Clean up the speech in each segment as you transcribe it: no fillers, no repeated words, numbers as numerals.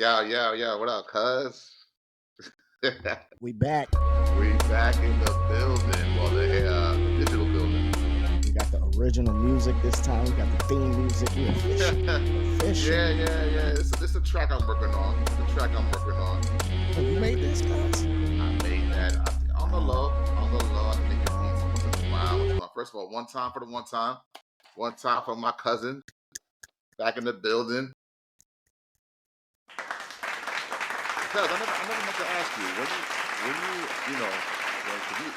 Yeah. What up, cuz? We We back. back in the building. Well, the digital building. We got the original music this time. We got the theme music. We official. Official. Yeah. This is a track I'm working on. The track I'm working on. Oh, you made this, guys? I made that on the Wow. low. On the low. I can make it Wow. easy once in a while. First of all, one time for the one time. One time for my cousin. Back in the building. Cuz I never meant to ask you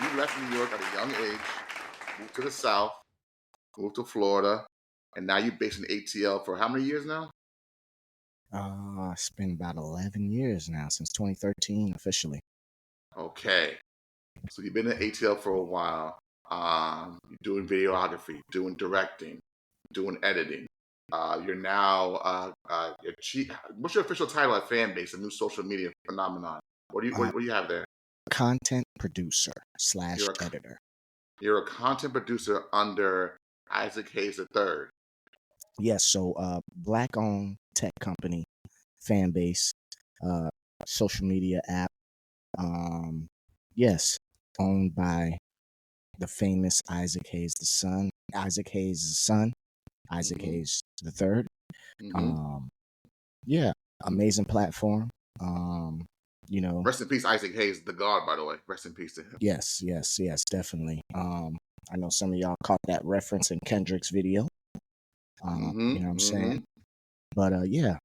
you left New York at a young age, moved to the South, moved to Florida, and now you're based in ATL for how many years now? It's been about 11 years now, since 2013 officially. Okay, so you've been in ATL for a while. You're doing videography, doing directing, doing editing. You're now your chief. What's your official title at Fanbase, a new social media phenomenon? Uh, What do you have there? Content producer slash You're a editor. you're a content producer under Isaac Hayes III. Yes, so black owned tech company, fan base, uh, social media app. Yes, owned by the famous Isaac Hayes the son, Isaac Hayes' son, Isaac hmm Hayes the third. hmm Um, yeah, amazing platform. Um, you know, Rest in peace, Isaac Hayes, the God, by the way. Rest in peace to him. yes, definitely. I know some of y'all caught that reference in Kendrick's video. You know what I'm saying? But yeah,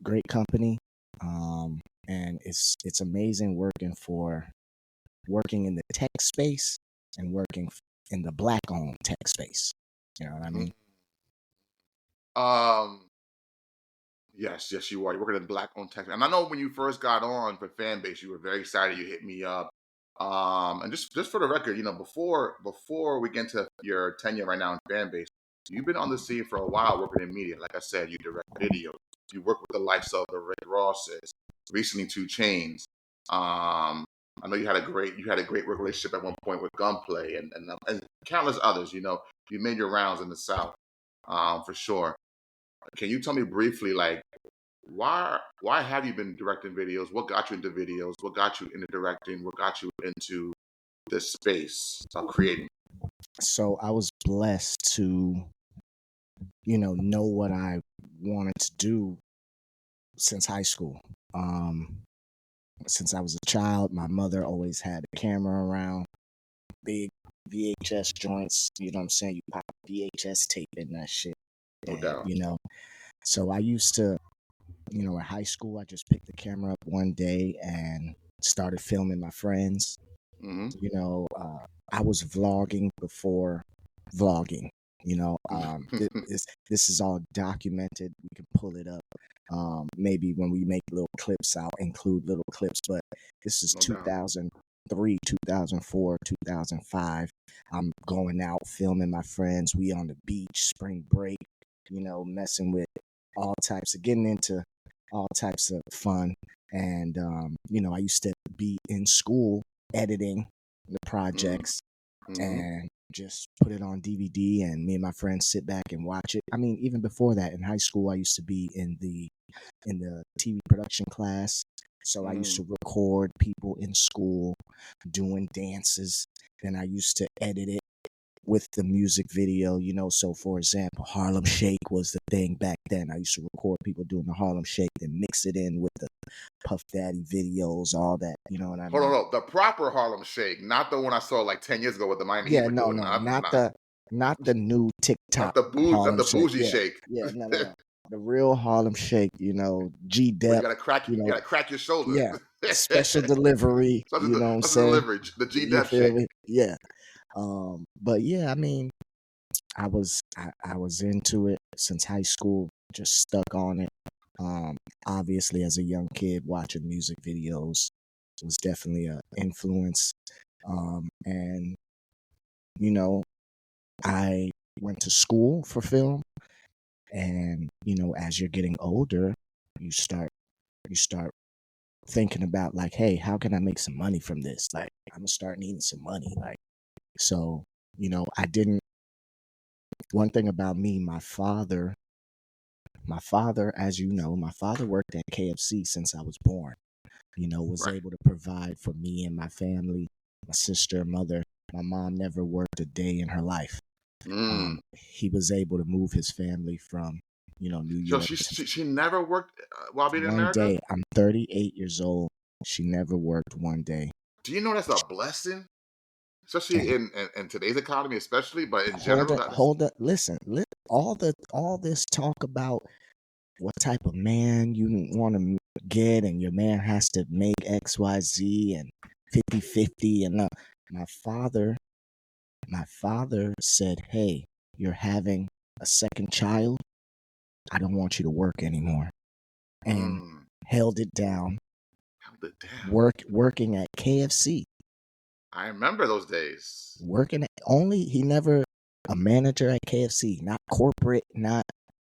great company. And it's amazing working in the tech space and working in the black owned tech space. You know what I mean? Um, yes, you are. You're working in black owned tech. And I know when you first got on for Fanbase, you were very excited. You hit me up. And just for the record, before we get into your tenure right now in Fanbase, you've been on the scene for a while working in media. Like I said, you direct videos. You work with the likes of the Rick Rosses, recently Two Chains. I know you had a great work relationship at one point with Gunplay and countless others. You made your rounds in the South, for sure. Can you tell me briefly, like, why have you been directing videos? What got you into videos? What got you into directing? What got you into this space of creating? So I was blessed to, know what I wanted to do since high school. Since I was a child, my mother always had a camera around, big VHS joints. You know what I'm saying? You pop VHS tape in that shit. No And, doubt. so I used to, in high school, I just picked the camera up one day and started filming my friends. hmm I was vlogging before vlogging. This is all documented. We can pull it up. Maybe when we make little clips, I'll include little clips. But this is No doubt. 2003, 2004, 2005. I'm going out filming my friends. We on the beach, spring break. Messing with getting into all types of fun. And I used to be in school editing the projects hmm and just put it on DVD, and me and my friends sit back and watch it. I mean, even before that, in high school, I used to be in the TV production class. So I used hmm to record people in school doing dances. Then I used to edit it with the music video. So for example, Harlem Shake was the thing back then. I used to record people doing the Harlem Shake and mix it in with the Puff Daddy videos, all that. You know what I Hold on, mean? no, the proper Harlem Shake, not the one I saw like 10 years ago what the Miami Heat Yeah, were no, doing. no, Not, not, not the new TikTok not Harlem the Shake. bougie Yeah, shake, yeah, no. The real Harlem Shake, G where you Dep, gotta crack you you know, gotta crack your shoulder. yeah, special delivery, you know what I'm Such a saying? delivery, the G You Dep feel shake. me? Yeah. But yeah, I mean, I was into it since high school, just stuck on it. Um, Obviously as a young kid watching music videos was definitely a influence. And you know, I went to school for film, and as you're getting older, you start thinking about, like, hey, how can I make some money from this? Like, I'm gonna start needing some money. Like, so I didn't. One thing about me, my father, my father, as you know, my father worked at KFC since I was born. Was Right. able to provide for me and my family, my sister, mother. My mom never worked a day in her life. Mm. He was able to move his family from, New So York she never worked while being in one America. day. I'm 38 years old. She never worked one day. Do you know that's a blessing, especially And in today's economy, especially, but in hold general, it, that's hold it. Listen, all this talk about what type of man you want to get, and your man has to make XYZ and 50-50 and my father my father said, "Hey, you're having a second child. I don't want you to work anymore." And mm, held it down, held it down. working at KFC, I remember those days. working at, only he never a manager at KFC, not corporate, not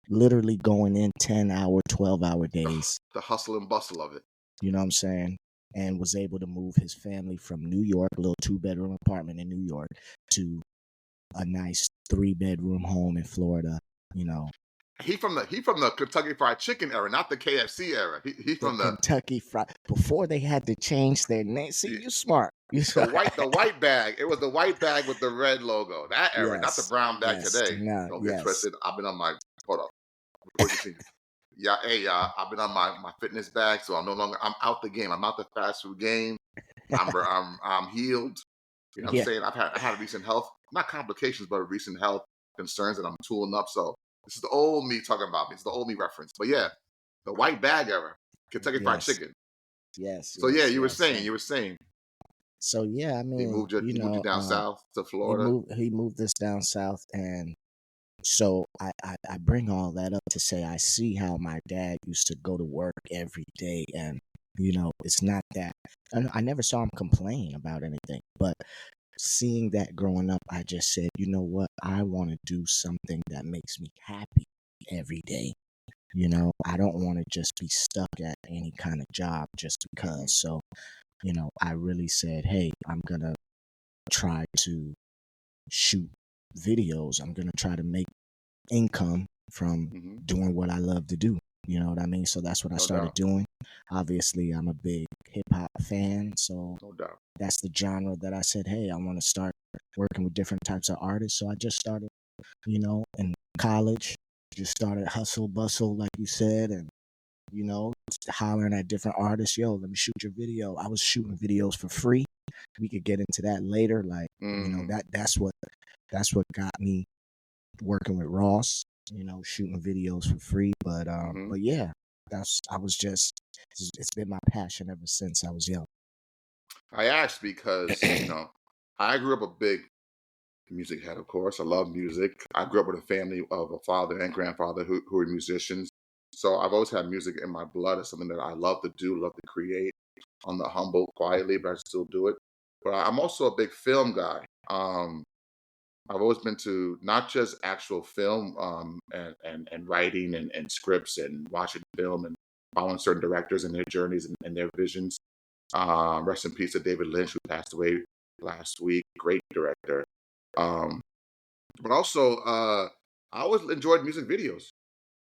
literally going in 10-hour, 12-hour The, days. the hustle and bustle of it. You know what I'm saying? And was able to move his family from New York, a little 2-bedroom apartment in New York, to a nice 3-bedroom home in Florida. You know, He from the Kentucky Fried Chicken era, not the KFC era. He the from the Kentucky Fried, before they had to change their name. See, the, you smart. You the white bag. It was the white bag with the red logo. That era, not the Yes, brown bag yes, today. no, Don't get yes. twisted. I've been on my hold up before you continue. Yeah, hey, I've been on my fitness bag, so I'm out the game. I'm out the fast food game. I'm healed. You know what I'm Yeah, saying? I had recent health, not complications, but recent health concerns that I'm tooling up. So this is the old me talking about me. It's the old me reference. But yeah, the white bag era, Kentucky Fried yes, Chicken. yes, So yeah, yes, you were yes. saying, you were saying So yeah, I he mean, moved you down south to Florida. he moved us down south, and so I bring all that up to say I see how my dad used to go to work every day, and it's not that I never saw him complain about anything, but seeing that growing up, I just said, you know what, I want to do something that makes me happy every day. I don't want to just be stuck at any kind of job just Hmm. because. So, I really said, hey, I'm gonna try to shoot videos. I'm gonna try to make income from Hmm. doing what I love to do. You know what I mean? So that's what I No started doubt. doing. Obviously, I'm a big hip hop fan, so No doubt. that's the genre that I said, hey, I want to start working with different types of artists. So I just started, in college, just started hustle bustle, like you said, and hollering at different artists, yo, let me shoot your video. I was shooting videos for free. We could get into that later. Like, Mm. that's what got me working with Ross, shooting videos for free. But Hmm. yeah, I was just it's been my passion ever since I was young. I asked because I grew up a big music head, of course. I love music. I grew up with a family of a father and grandfather who were musicians. So I've always had music in my blood. It's something that I love to do, love to create on the humble, quietly, but I still do it. But I'm also a big film guy. I've always been to not just actual film and writing and scripts and watching film and following certain directors and their journeys and their visions. Rest in peace to David Lynch, who passed away last week. Great director. Um, but also, I always enjoyed music videos.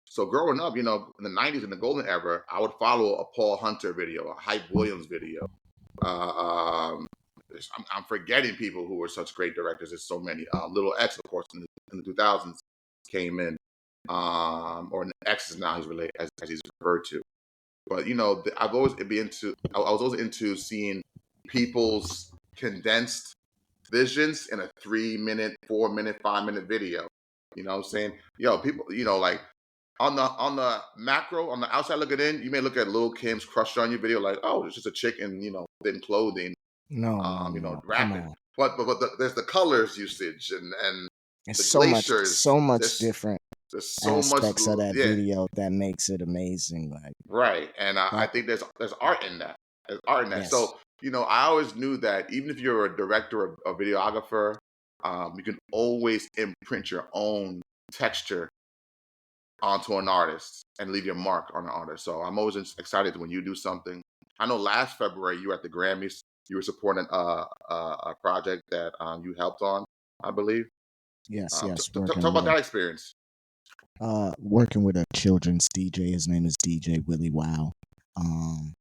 So growing up, in the '90s in the golden era, I would follow a Paul Hunter video, a Hype Williams video. Uh, um, I'm forgetting people who were such great directors. There's so many. Little X, of course, in the 2000s came in, or X is now he's related as he's referred to. But I was always into seeing people's condensed visions in a 3 minute, 4 minute, 5 minute video. You know what I'm saying? People, like on the macro, on the outside looking in, you may look at Lil Kim's Crush on You video like, oh, it's just a chick in, thin clothing, No, no, no, no. Come rapping. on. But there's the colors usage and It's the so glaciers. much There's different there's so much, aspects of that yeah, video that makes it amazing. Like right. And I that. think there's art in that. There's art in that. Yes. So I always knew that even if you're a director or a videographer, you can always imprint your own texture onto an artist and leave your mark on an artist. So I'm always excited when you do something. I know last February you were at the Grammys. You were supporting a project that you helped on, I believe. Yes. Yes. Talk Working about with that experience. Working with a children's DJ. His name is DJ Willie Wow. Um,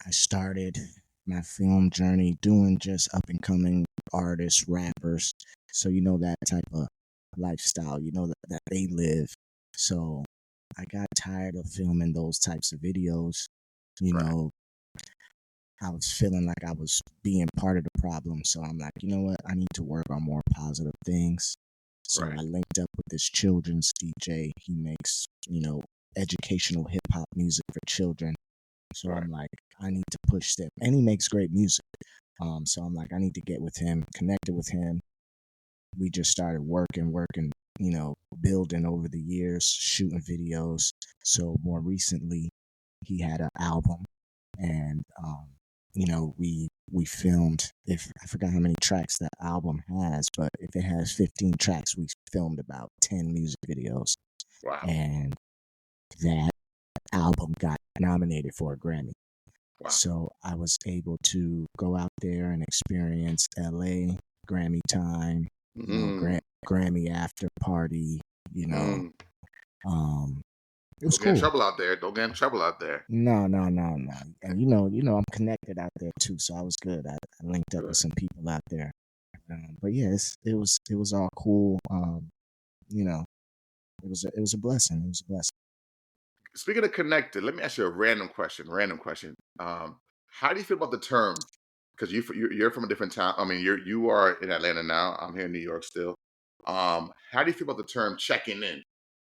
I started my film journey doing just up and coming artists, rappers. So you know that type of lifestyle, you know that they live. So I got tired of filming those types of videos. You Right. know, I was feeling like I was being part of the problem. So I'm like, you know what? I need to work on more positive things. So Right. I linked up with this children's DJ. He makes, educational hip hop music for children. So Right. I'm like, I need to push them. And he makes great music. So I'm like, I need to get with him, connected with him. We just started working, building over the years, shooting videos. So more recently, he had an album, and we filmed. If I forgot how many tracks that album has, but if it has 15 tracks, we filmed about 10 music videos, Wow. and that album got nominated for a Grammy. Wow. So I was able to go out there and experience LA, Grammy time, Mm. Grammy after party, you know. Mm. Um, it was Don't get in cool. trouble out there. Don't get in trouble out there. No, no, no, no. And I'm connected out there too, so I was good. I linked up with Good. some people out there. But yeah, it was all cool. You know, it was a blessing. It was a blessing. Speaking of connected, let me ask you a random question. Random question. How do you feel about the term? Because you're from a different town. I mean, you are in Atlanta now. I'm here in New York still. How do you feel about the term checking in?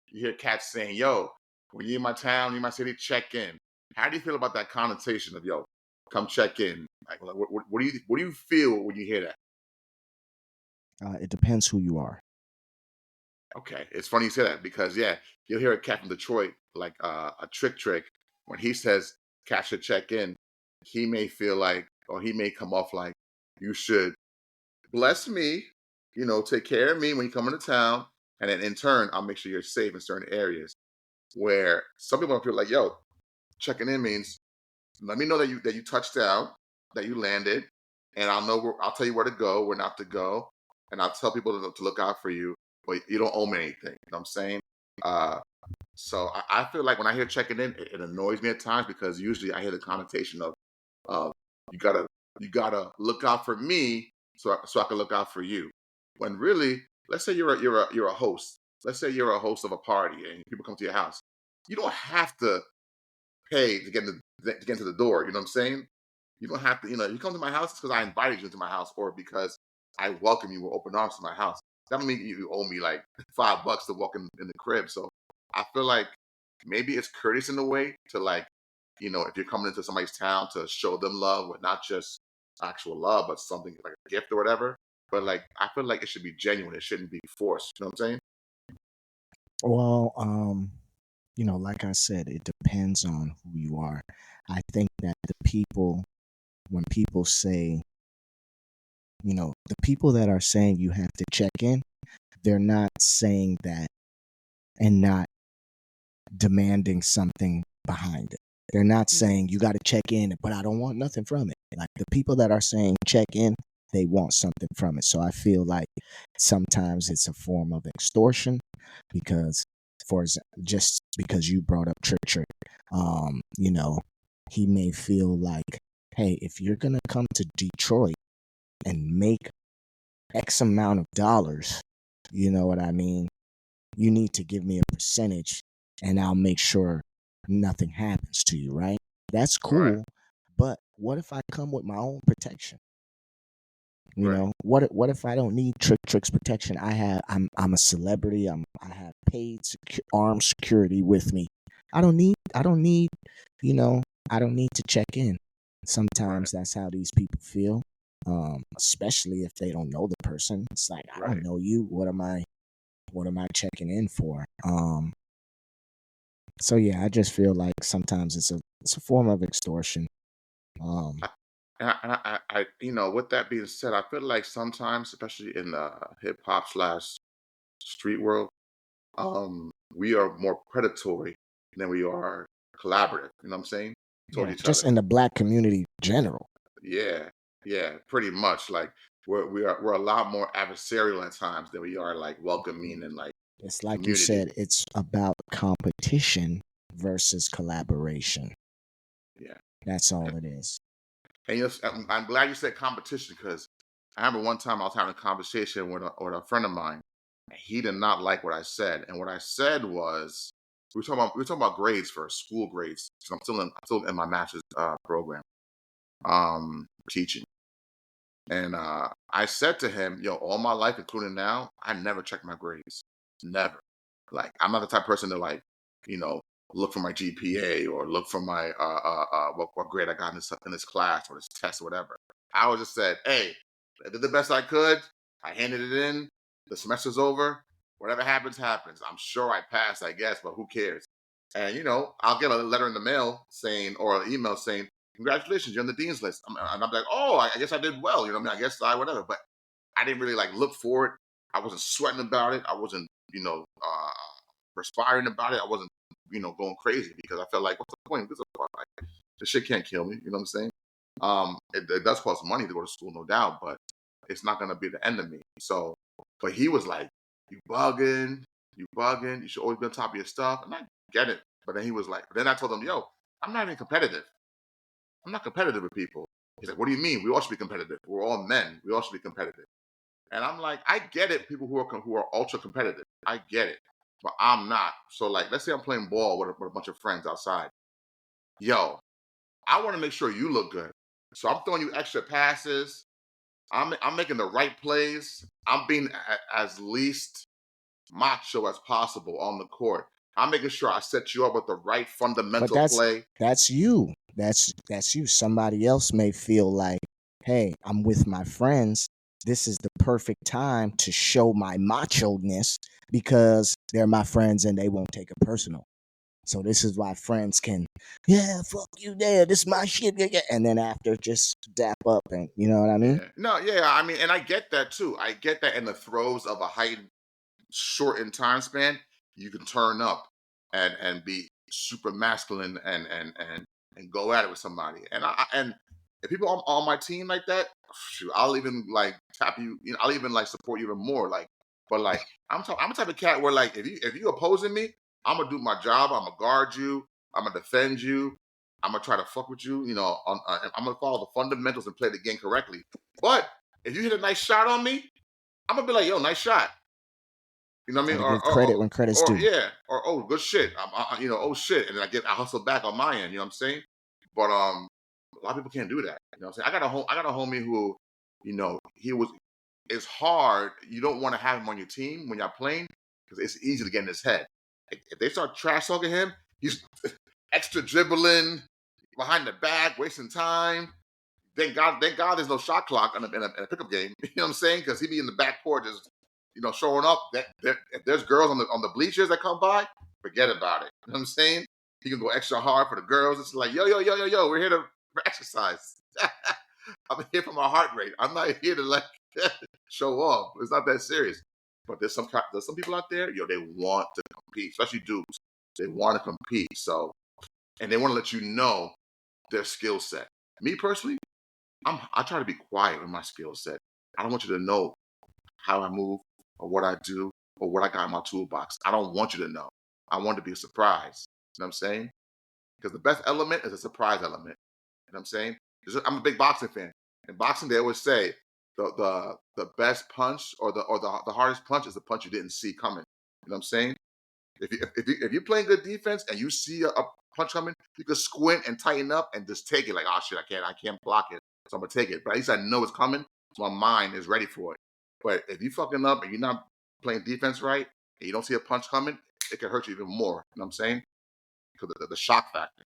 You hear cats saying, "Yo, when you in my town, you in my city, check in." How do you feel about that connotation of "Yo, come check in"? Like, what do you feel when you hear that? It depends who you are. Okay, it's funny you say that because yeah, you'll hear a cat from Detroit like a trick when he says "Cat should check in." He may feel like, or he may come off like, "You should bless me, take care of me when you come into town, and then in turn, I'll make sure you're safe in certain areas." Where some people feel like, "Yo, checking in means let me know that you touched down, that you landed, and I'll tell you where to go, where not to go, and I'll tell people to look out for you, but you don't owe me anything." You know what I'm saying? Uh, so I feel like when I hear checking in, it annoys me at times because usually I hear the connotation of you gotta look out for me so I can look out for you. When really, let's say you're a host. Let's say you're a host of a party and people come to your house. You don't have to pay to get into the door. You know what I'm saying? You don't have to. You come to my house because I invited you into my house, or because I welcome you with open arms to my house. That don't mean you owe me like $5 to walk in the crib. So I feel like maybe it's courteous in a way to like, if you're coming into somebody's town to show them love, with not just actual love, but something like a gift or whatever. But like, I feel like it should be genuine. It shouldn't be forced. You know what I'm saying? Well, like I said, it depends on who you are. I think that when people say, the people that are saying you have to check in, they're not saying that and not demanding something behind it. They're not saying you got to check in, but I don't want nothing from it. Like the people that are saying check in, they want something from it. So I feel like sometimes it's a form of extortion because, for example, just because you brought up Trick, you know, he may feel like, hey, if you're gonna come to Detroit and make X amount of dollars, you know what I mean? You need to give me a percentage and I'll make sure nothing happens to you, right? That's Right. cool. But what if I come with my own protection? Right. What if I don't need Trick's protection? I'm a celebrity. I have paid armed security with me. I don't need, you know, I don't need to check in. Right. Sometimes that's how these people feel. Especially if they don't know the person. It's like, I don't Right. know you. What am I checking in for? So yeah, I just feel like sometimes it's a form of extortion. Um, With that being said, I feel like sometimes, especially in the hip hop slash street world, we are more predatory than we are collaborative. You know what I'm saying? Towards yeah, each just other. in the black community general. Yeah, yeah, pretty much. Like we're a lot more adversarial at times than we are like welcoming and like It's like you community. said, it's about competition versus collaboration. Yeah. That's all it is. And yes, I'm glad you said competition because I remember one time I was having a conversation with a friend of mine, and he did not like what I said. And what I said was, we were talking about grades first, school grades. So I'm still in my master's program, teaching. And I said to him, "Yo, all my life, including now, I never check my grades. Never. Like, I'm not the type of person to like, you know, look for my GPA or look for my what grade I got in this class or this test or whatever. I always just said, hey, I did the best I could. I handed it in. The semester's over. Whatever happens, happens. I'm sure I passed, I guess, but who cares? And I'll get a letter in the mail saying or an email saying, congratulations, you're on the dean's list. And I'm like, oh, I guess I did well. You know what I mean? I guess I whatever. But I didn't really like look for it. I wasn't sweating about it. I wasn't, perspiring about it. I wasn't, going crazy because I felt like, what's the point? Like, this shit can't kill me. You know what I'm saying? It does cost money to go to school, no doubt, but it's not going to be the end of me. So, but he was like, you bugging, you bugging. You should always be on top of your stuff. And I get it. But then he was like, then I told him, yo, I'm not even competitive. I'm not competitive with people. He's like, what do you mean? We all should be competitive. We're all men. We all should be competitive. And I'm like, I get it. People who are ultra competitive, I get it, but I'm not. So like, let's say I'm playing ball with a bunch of friends outside. Yo, I want to make sure you look good. So I'm throwing you extra passes. I'm making the right plays. I'm being as least macho as possible on the court. I'm making sure I set you up with the right But fundamental that's play. that's you. That's you. Somebody else may feel like, hey, I'm with my friends. This is the perfect time to show my macho-ness because they're my friends and they won't take it personal. So this is why friends can, yeah, fuck you there. This is my shit. Yeah, yeah. And then after just dap up and you know what I mean? Yeah. No, yeah. I mean, and I get that too. I get that in the throes of a heightened shortened time span, you can turn up and be super masculine and go at it with somebody. And if people on my team like that, shoot, I'll even like tap you. I'll even like support you even more. Like, but like I'm the type of cat where like if you opposing me, I'm gonna do my job. I'm gonna guard you. I'm gonna defend you. I'm gonna try to fuck with you. I'm gonna follow the fundamentals and play the game correctly. But if you hit a nice shot on me, I'm gonna be like, yo, nice shot. You know what I Got mean? to give credit when credit's Or due. yeah, or oh, good shit. Oh shit, and then I hustle back on my end. You know what I'm saying? But a lot of people can't do that. You know what I'm saying? I got a homie who, he was. It's hard. You don't want to have him on your team when you're playing because it's easy to get in his head. If they start trash talking him, he's extra dribbling behind the back, wasting time. Thank God, there's no shot clock in a pickup game. You know what I'm saying? Because he'd be in the back court just, showing up. If there's girls on the bleachers that come by, forget about it. You know what I'm saying? He can go extra hard for the girls. It's like, yo, yo, yo, yo, yo, we're here for exercise. I'm here for my heart rate. I'm not here to like show off. It's not that serious. But there's some people out there, they want to compete, especially dudes. They want to compete. So, and they want to let you know their skill set. Me personally, I try to be quiet with my skill set. I don't want you to know how I move or what I do or what I got in my toolbox. I don't want you to know. I want it to be a surprise. You know what I'm saying? Because the best element is a surprise element. You know what I'm saying? I'm a big boxing fan. In boxing, they always say the best punch or the hardest punch is the punch you didn't see coming. You know what I'm saying? If you're playing good defense and you see a punch coming, you can squint and tighten up and just take it. Like, oh shit, I can't block it, so I'm gonna take it. But at least I know it's coming, so my mind is ready for it. But if you fucking up and you're not playing defense right, and you don't see a punch coming, it can hurt you even more. You know what I'm saying? Because of the shock factor.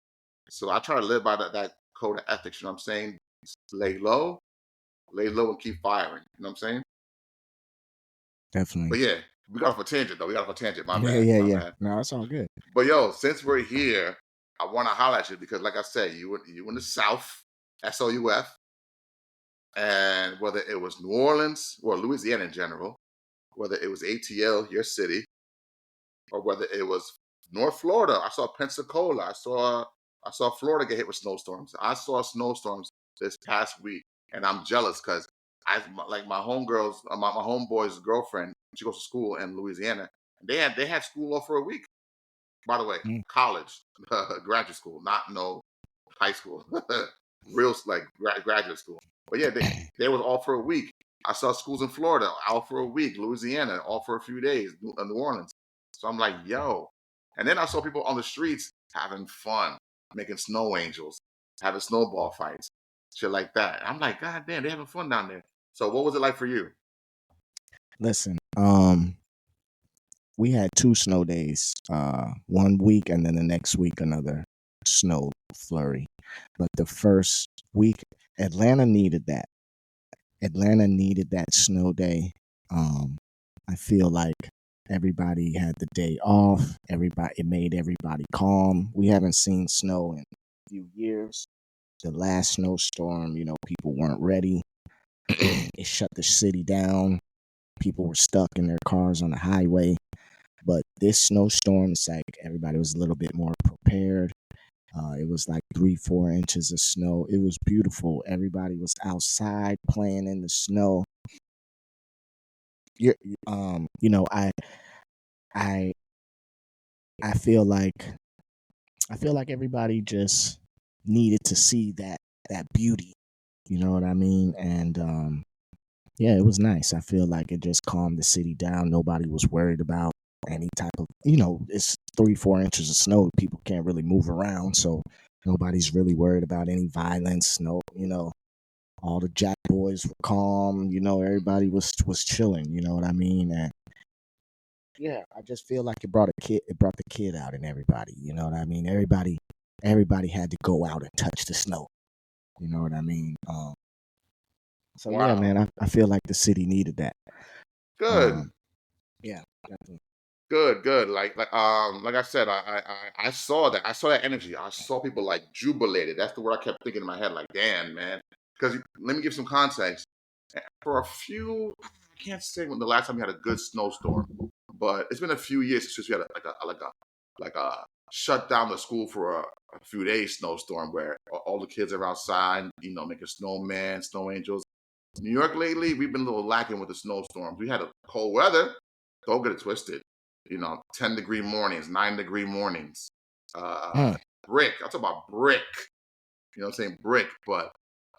So I try to live by that code of ethics. You know what I'm saying? Lay low, lay low, and keep firing. You know what I'm saying? Definitely. But yeah, we got off a tangent though. We got off a tangent. My Yeah, bad. yeah, My yeah. bad. No, it's all good. But yo, since we're here, I want to highlight you because, like I said, you in the South, SOUF, and whether it was New Orleans or Louisiana in general, whether it was ATL, your city, or whether it was North Florida, I saw Pensacola, I saw Florida get hit with snowstorms. I saw snowstorms this past week, and I'm jealous because like my homegirls, my homeboy's girlfriend, she goes to school in Louisiana. They had school off for a week. By the way, Mm. college, graduate school, not no high school, real like graduate school. But yeah, they was all for a week. I saw schools in Florida out for a week, Louisiana all for a few days, New Orleans. So I'm like, yo. And then I saw people on the streets having fun, making snow angels, having snowball fights, shit like that. I'm like, God damn, they having fun down there. So what was it like for you? Listen, we had 2 snow days. One week and then the next week another snow flurry. But the first week, Atlanta needed that. Atlanta needed that snow day. Um, I feel like everybody had the day off. It made everybody calm. We haven't seen snow in a few years. The last snowstorm, people weren't ready. It shut the city down. People were stuck in their cars on the highway. But this snowstorm, it's like everybody was a little bit more prepared. It was like 3-4 inches of snow. It was beautiful. Everybody was outside playing in the snow. You're, you know, I, I feel like everybody just needed to see that beauty. You know what I mean? And yeah, it was nice. I feel like it just calmed the city down. Nobody was worried about any type of, it's 3-4 inches of snow. People can't really move around, so nobody's really worried about any violence. No, all the Jack boys were calm. Everybody was chilling. You know what I mean? And yeah, I just feel like it brought the kid out in everybody. You know what I mean? Everybody had to go out and touch the snow. You know what I mean? So yeah, Wow. man, I feel like the city needed that. Good. Um, yeah, definitely. Good. Like I said, I saw that. I saw that energy. I saw people like jubilated. That's the word I kept thinking in my head. Like, damn, man. Because let me give some context. For a few, I can't say when the last time we had a good snowstorm, but it's been a few years since we had like a shut down the school for a few days snowstorm where all the kids are outside, making snowman, snow angels. New York lately, we've been a little lacking with the snowstorms. We had a cold weather. Don't get it twisted. 10-degree mornings, 9-degree mornings. Hmm. Brick. I'm talking about brick. You know what I'm saying? Brick. But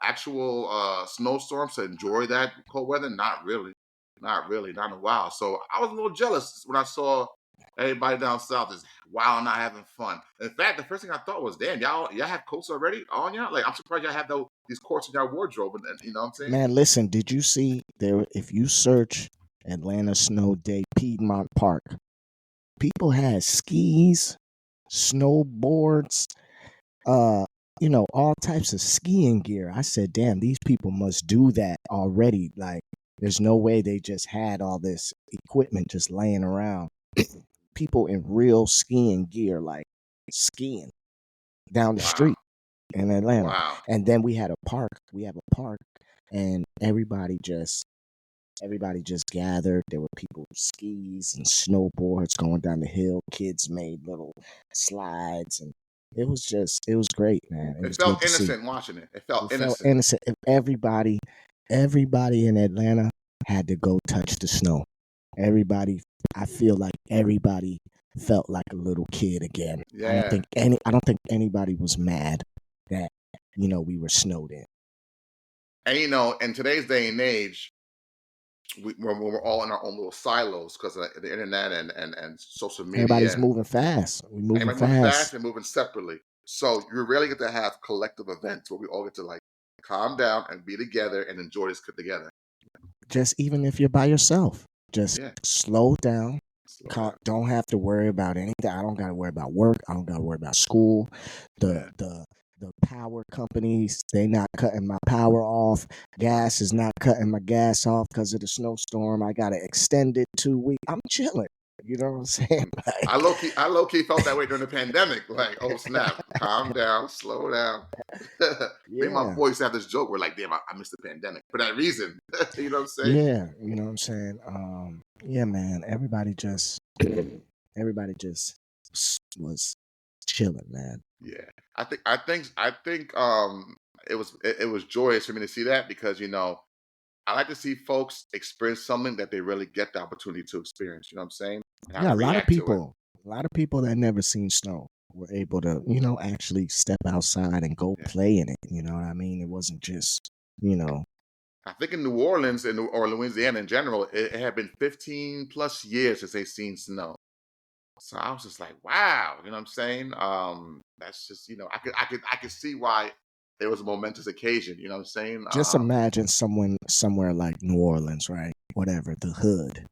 actual snowstorms to enjoy that cold weather, not really. Not really. Not in a while. So I was a little jealous when I saw everybody down south is wild, not having fun. In fact, the first thing I thought was, damn, y'all have coats already on y'all? Like, I'm surprised y'all have these coats in your wardrobe. And you know what I'm saying? Man, listen, did you see there? If you search Atlanta Snow Day Piedmont Park, people had skis, snowboards, uh, all types of skiing gear. I said, damn, these people must do that already. Like, there's no way they just had all this equipment just laying around. People in real skiing gear, like skiing down the Wow. street in Atlanta. Wow. And then we had a park. We have a park, and everybody just gathered. There were people with skis and snowboards going down the hill. Kids made little slides, and it was great, man. It It was good felt to see. innocent watching it. It It felt felt innocent. innocent. If everybody in Atlanta had to go touch the snow. Everybody, I feel like everybody felt like a little kid again. Yeah. I don't think anybody was mad that we were snowed in. And in today's day and age, we're all in our own little silos because of the internet and social media, Everybody's and moving fast. We moving everybody moving fast fast. and moving separately. So you rarely get to have collective events where we all get to like calm down and be together and enjoy this together. Just even if you're by yourself, just Yeah. slow down. Slow down. Don't have to worry about anything. I don't got to worry about work. I don't got to worry about school. The Yeah. the the power companies, they not cutting my power off. Gas is not cutting my gas off because of the snowstorm. I got to extend it 2 weeks. I'm chilling. You know what I'm saying? I low key felt that way during the pandemic. Like, oh snap, calm down, slow down. Me and my Yeah. boys used to have this joke. We're like, damn, I missed the pandemic for that reason. You know what I'm saying? Yeah, you know what I'm saying? Yeah, man. Everybody just was chilling, man. Yeah, I think it was joyous for me to see that because I like to see folks experience something that they really get the opportunity to experience. You know what I'm saying? And how Yeah, to react to it. a lot of people that never seen snow were able to, you know, actually step outside and go Yeah. play in it. You know what I mean? It wasn't just, you know, I think in New Orleans or Louisiana in general, it had been 15 plus years since they seen snow. So I was just like, wow, you know what I'm saying? That's just, I could see why it was a momentous occasion, you know what I'm saying? just imagine someone somewhere like New Orleans, right? Whatever, the hood,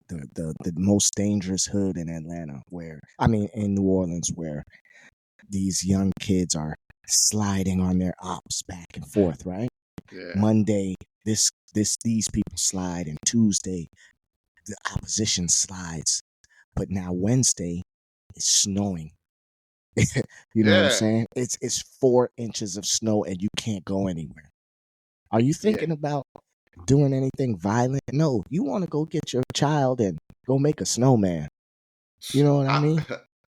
the most dangerous hood in Atlanta, where I mean in New Orleans, where these young kids are sliding on their ops back and forth, right? Yeah. Monday, these people slide, and Tuesday the opposition slides. But now Wednesday, it's snowing. You know what I'm Yeah. saying? It's 4 inches of snow and you can't go anywhere. Are you Yeah. thinking about doing anything violent? No, you want to go get your child and go make a snowman. You know what I I mean?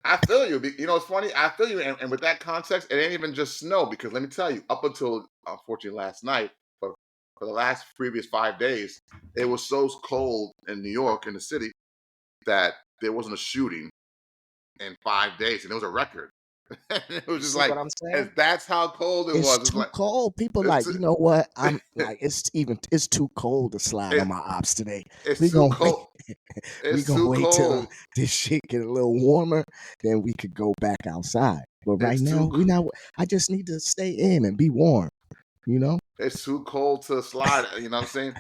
I feel you. You know, it's funny. I feel you. And with that context, it ain't even just snow because let me tell you, up until unfortunately last night, for the last previous 5 days, it was so cold in New York in the city that there wasn't a shooting in 5 days, and it was a record. And it was You just see like, what I'm as saying? that's how cold it It's was. It's too like cold. People it's like, you know what? I'm it, like, it's too cold to slide on my ops today. it's We too gonna wait. cold. We It's gonna too wait till cold. this shit get a little warmer, then we could go back outside. But right It's now, too we not. I just need to stay in and be warm. You know? it's too cold to slide. You know what I'm saying?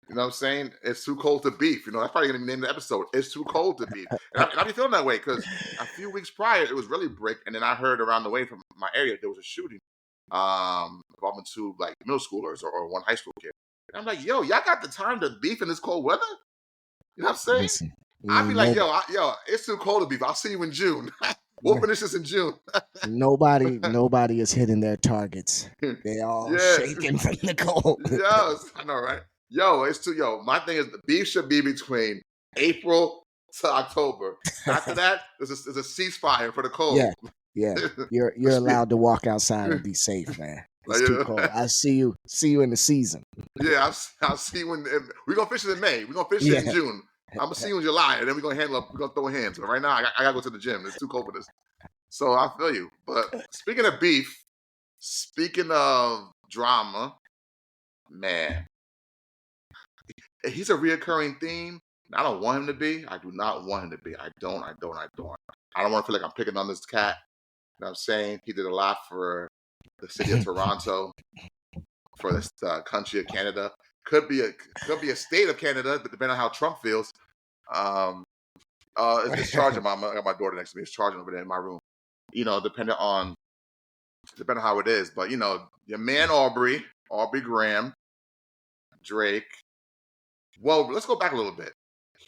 You know what I'm saying? It's too cold to beef. You know, that's probably gonna be the name of the episode. It's too cold to beef. And I be feeling that way because a few weeks prior it was really brick, and then I heard around the way from my area there was a shooting involving two like middle schoolers or one high school kid. And I'm like, yo, y'all got the time to beef in this cold weather? You know what I'm saying? Listen, I'd be ain't like, no yo, it's too cold to beef. I'll see you in June. We'll finish this in June. nobody is hitting their targets. They all Yeah. shaking from the cold. Yes, I know, right? Yo, it's too my thing is the beef should be between April to October. After that, there's a ceasefire for the Yeah, cold. yeah. You're allowed to walk outside and be safe, man. It's too cold. Like, I see you in the season. yeah, I'll see you when we're gonna fish it in May. We're gonna fish it in Yeah. June. I'm gonna see you in July, and then we're gonna handle up. We're gonna throw hands. But right now, I gotta go to the gym. It's too cold for this. So I feel you. But speaking of beef, speaking of drama, man, he's a reoccurring theme. I don't want him to be. I do not want him to be. I don't. I don't. I don't. I don't want to feel like I'm picking on this cat. You know what I'm saying? He did a lot for the city of Toronto, for the country of Canada. Could be a state of Canada, depending on how Trump feels. Um, it's charging. I got my daughter next to me. It's charging over there in my room. You know, depending on how it is. But you know, your man Aubrey Graham, Drake. Well, let's go back a little bit.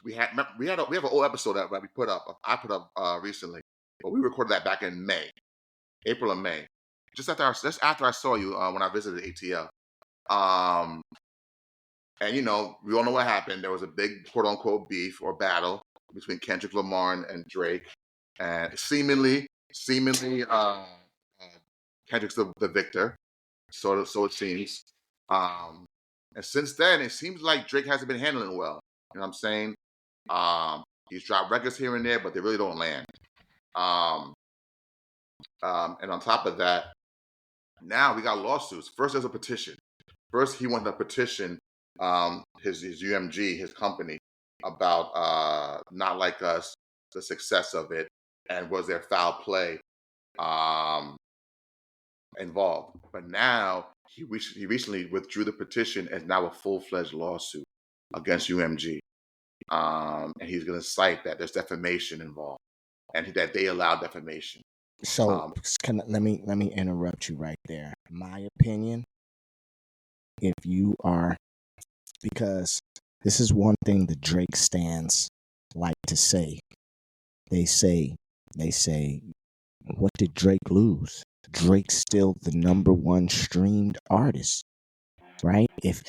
We have an old episode that we put up. I put up recently, but we recorded that back in May, April and May, just after I saw you when I visited ATL. Um, and you know, we all know what happened. There was a big quote unquote beef or battle between Kendrick Lamar and Drake, and seemingly, Kendrick's the victor. So it seems. Um, and since then, it seems like Drake hasn't been handling it well. You know what I'm saying? He's dropped records here and there, but they really don't land. Um, and on top of that, now we got lawsuits. First, there's a petition. First, he wanted to petition his UMG, his company, about not like us, the success of it, and was there foul play um, involved. But now he recently withdrew the petition as now a full fledged lawsuit against UMG. And he's going to cite that there's defamation involved and that they allow defamation. So Um, let me interrupt you right there. My opinion, if you are, because this is one thing the Drake stands like to say. They say they say, what did Drake lose? Drake's still the number one streamed artist, right? If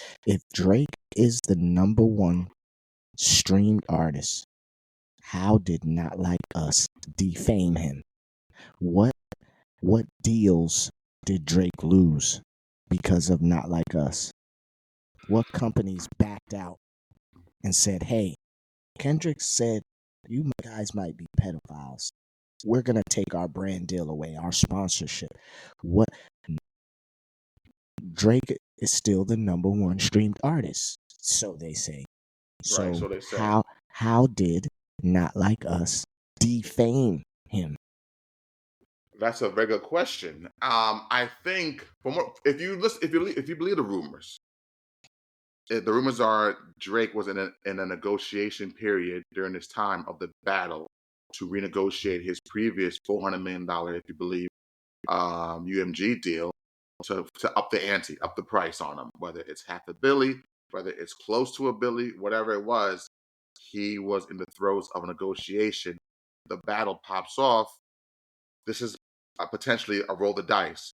Drake is the number one streamed artist, how did Not Like Us defame him? What what deals did Drake lose because of Not Like Us? what companies backed out and said, "Hey, Kendrick said you guys might be pedophiles. We're gonna take our brand deal away, our sponsorship." What Drake is still the number one streamed artist, so they say. Right. So So they say. how did Not Like Us defame him? That's a very good question. I think from what, if you listen, if you believe the rumors, the rumors are Drake was in a negotiation period during this time of the battle to renegotiate his previous $400 million, if you believe, UMG deal, to up the ante, up the price on him, whether it's half a billy, whether it's close to a billy, whatever it was. He was in the throes of a negotiation. The battle pops off. This is potentially a roll the dice.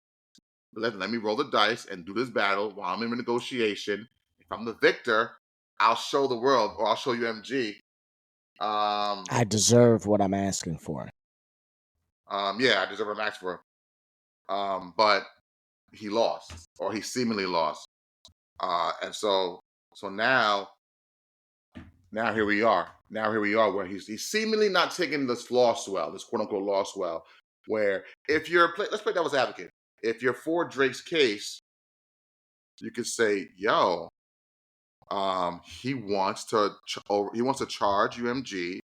Let me roll the dice and do this battle while I'm in a negotiation. If I'm the victor, I'll show the world, or I'll show you MG. I deserve what I'm asking for. Yeah, I deserve a max for. But he lost, or he seemingly lost, and so now here we are. Now here we are, where he's seemingly not taking this loss well, this quote unquote loss well. Where if you're let's play devil's advocate. If you're for Drake's case, you could say, "Yo, he wants to charge UMG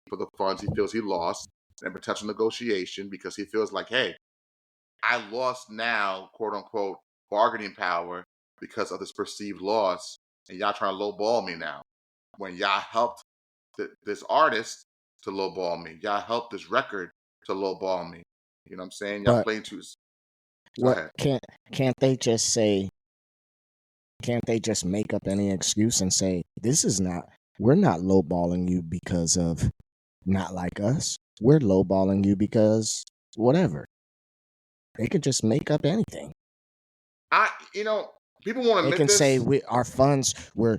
for the funds he feels he lost in potential negotiation because he feels like, hey, I lost now, quote unquote, bargaining power because of this perceived loss, and y'all trying to lowball me now. When y'all helped this artist to lowball me, y'all helped this record to lowball me. You know what I'm saying? Y'all But playing too. Go what ahead. can't they just say? Can't they just make up any excuse and say this is not? We're not lowballing you because of Not Like Us. We're lowballing you because whatever. They could just make up anything. You know, people won't They admit can say this. our funds we're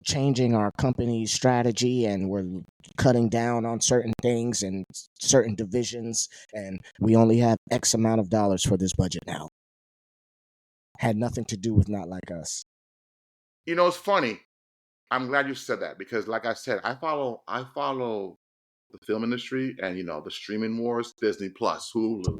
changing our company's strategy and we're cutting down on certain things and certain divisions and we only have X amount of dollars for this budget now. Had nothing to do with Not Like Us. You know, it's funny. I'm glad you said that because, like I said, I follow the film industry and the streaming wars, Disney Plus, Hulu,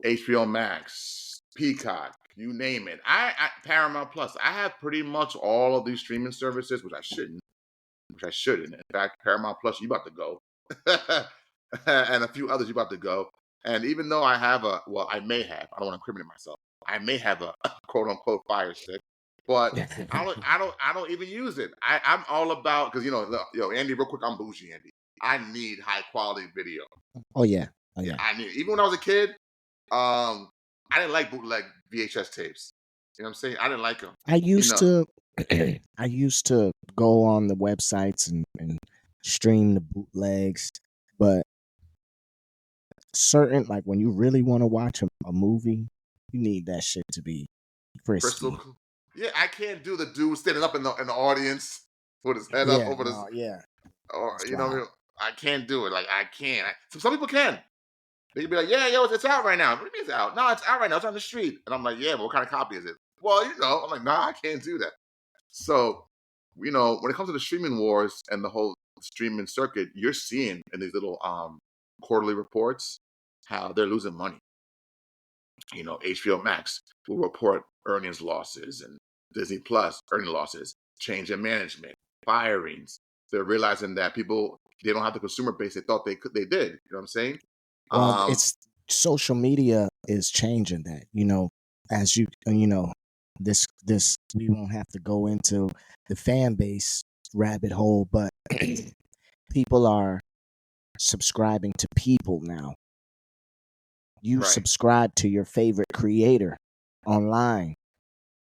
HBO Max, Peacock, you name it. I Paramount Plus. I have pretty much all of these streaming services, which I shouldn't. Which I shouldn't. In fact, Paramount Plus, you about to go, and a few others you about to go. And even though I have well, I may have. I don't want to incriminate myself. I may have a quote unquote Fire Stick, but I don't even use it. I'm all about because look, Andy, real quick, I'm bougie, Andy. I need high quality video. Oh yeah. Oh Yeah, yeah. I need. Even when I was a kid, I didn't like bootleg VHS tapes. You know what I'm saying? I didn't like them. I You used know, to I used to go on the websites and stream the bootlegs, but certain like when you really want to watch a movie, you need that shit to be crystal. crispy. Yeah, I can't do the dude standing up in the audience with his head up Yeah, over this, no, yeah, or that's wild. I can't do it. Like I can't. Some people can. They can be like, yeah, yo, it's out right now. What do you mean it's out? No, it's out right now. It's on the street. And I'm like, yeah, but what kind of copy is it? Well, I'm like, nah, I can't do that. So, when it comes to the streaming wars and the whole streaming circuit, you're seeing in these little quarterly reports how they're losing money. HBO Max will report earnings losses and Disney Plus earning losses, change in management, firings. They're realizing that people they don't have the consumer base they thought they did. You know what I'm saying? Well, Um, it's social media is changing that. As this we won't have to go into the fan base rabbit hole, but people are subscribing to people now. You right, subscribe to your favorite creator online and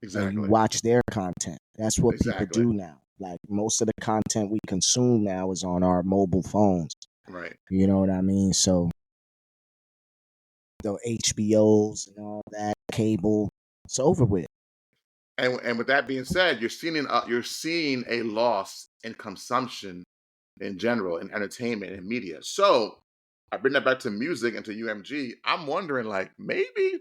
you exactly, watch their content. That's what people exactly, do now. Like most of the content we consume now is on our mobile phones. right. You know what I mean? So the HBOs and all that cable, it's over with. And with that being said, you're seeing a loss in consumption in general, in entertainment and media. So I bring that back to music and to UMG. I'm wondering, like maybe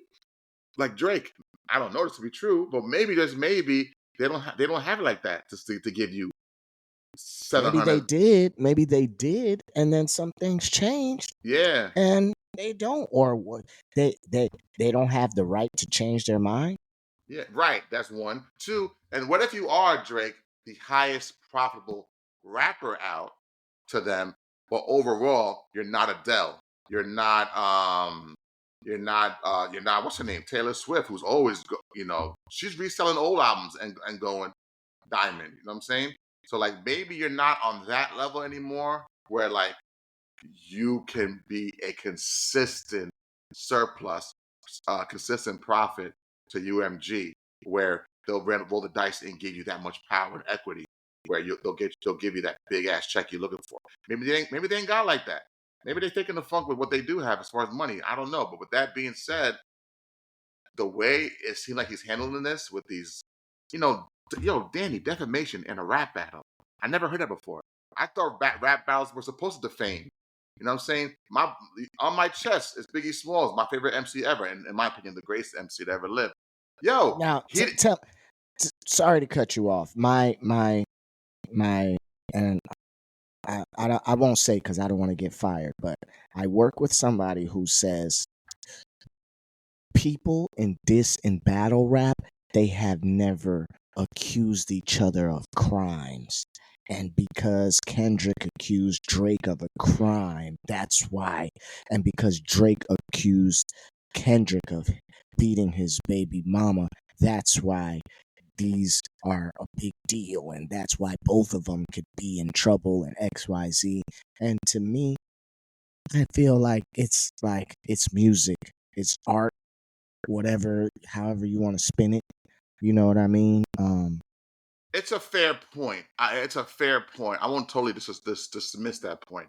like Drake. I don't know this to be true, but maybe just maybe they don't have it like that to give you Maybe they 700. did, and then some things changed, Yeah, and they don't, or what? They don't have the right to change their mind. yeah, right. That's one. Two, and what if you are Drake, the highest profitable rapper out to them, but overall you're not Adele. You're not you're not what's her name? Taylor Swift, who's always she's reselling old albums and going diamond. You know what I'm saying? So like maybe you're not on that level anymore where like you can be a consistent surplus, consistent profit to UMG, where roll the dice and give you that much power and equity, where they'll give you that big ass check you're looking for. Maybe they ain't got like that. Maybe they're taking the funk with what they do have as far as money. I don't know. But with that being said, the way it seemed like he's handling this with these, you know, Danny, defamation in a rap battle. I never heard that before. I thought rap battles were supposed to defame. You know what I'm saying? My on my chest is Biggie Smalls, my favorite MC ever, and in my opinion, the greatest MC to ever live. Yo, Now, tell. Sorry to cut you off. My, and I won't say because I don't want to get fired, but I work with somebody who says people in battle rap, they have never accused each other of crimes. And because Kendrick accused Drake of a crime, that's why. And because Drake accused Kendrick of beating his baby mama, that's why these are a big deal. And that's why both of them could be in trouble and XYZ. And to me, I feel like it's music, it's art, whatever, however you want to spin it. You know what I mean? it's a fair point. It's a fair point. I won't totally dismiss that point.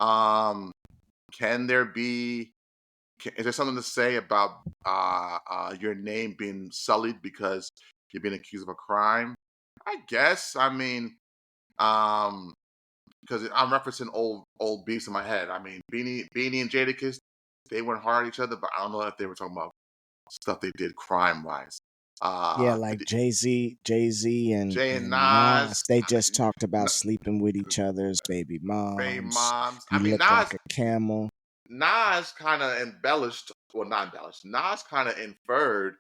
Um, can there be? Is there something to say about your name being sullied because you're being accused of a crime? I guess. I mean, um, because I'm referencing old beefs in my head. I mean, Beanie and Jadakiss, they went hard at each other, but I don't know if they were talking about stuff they did crime wise. Yeah, Uh, like Jay Z Jay and and Nas, Nas, they just talked about sleeping with each other's baby Ray moms. Moms. I You mean, look like a camel. Nas kind of embellished, well, not embellished. Nas kind of inferred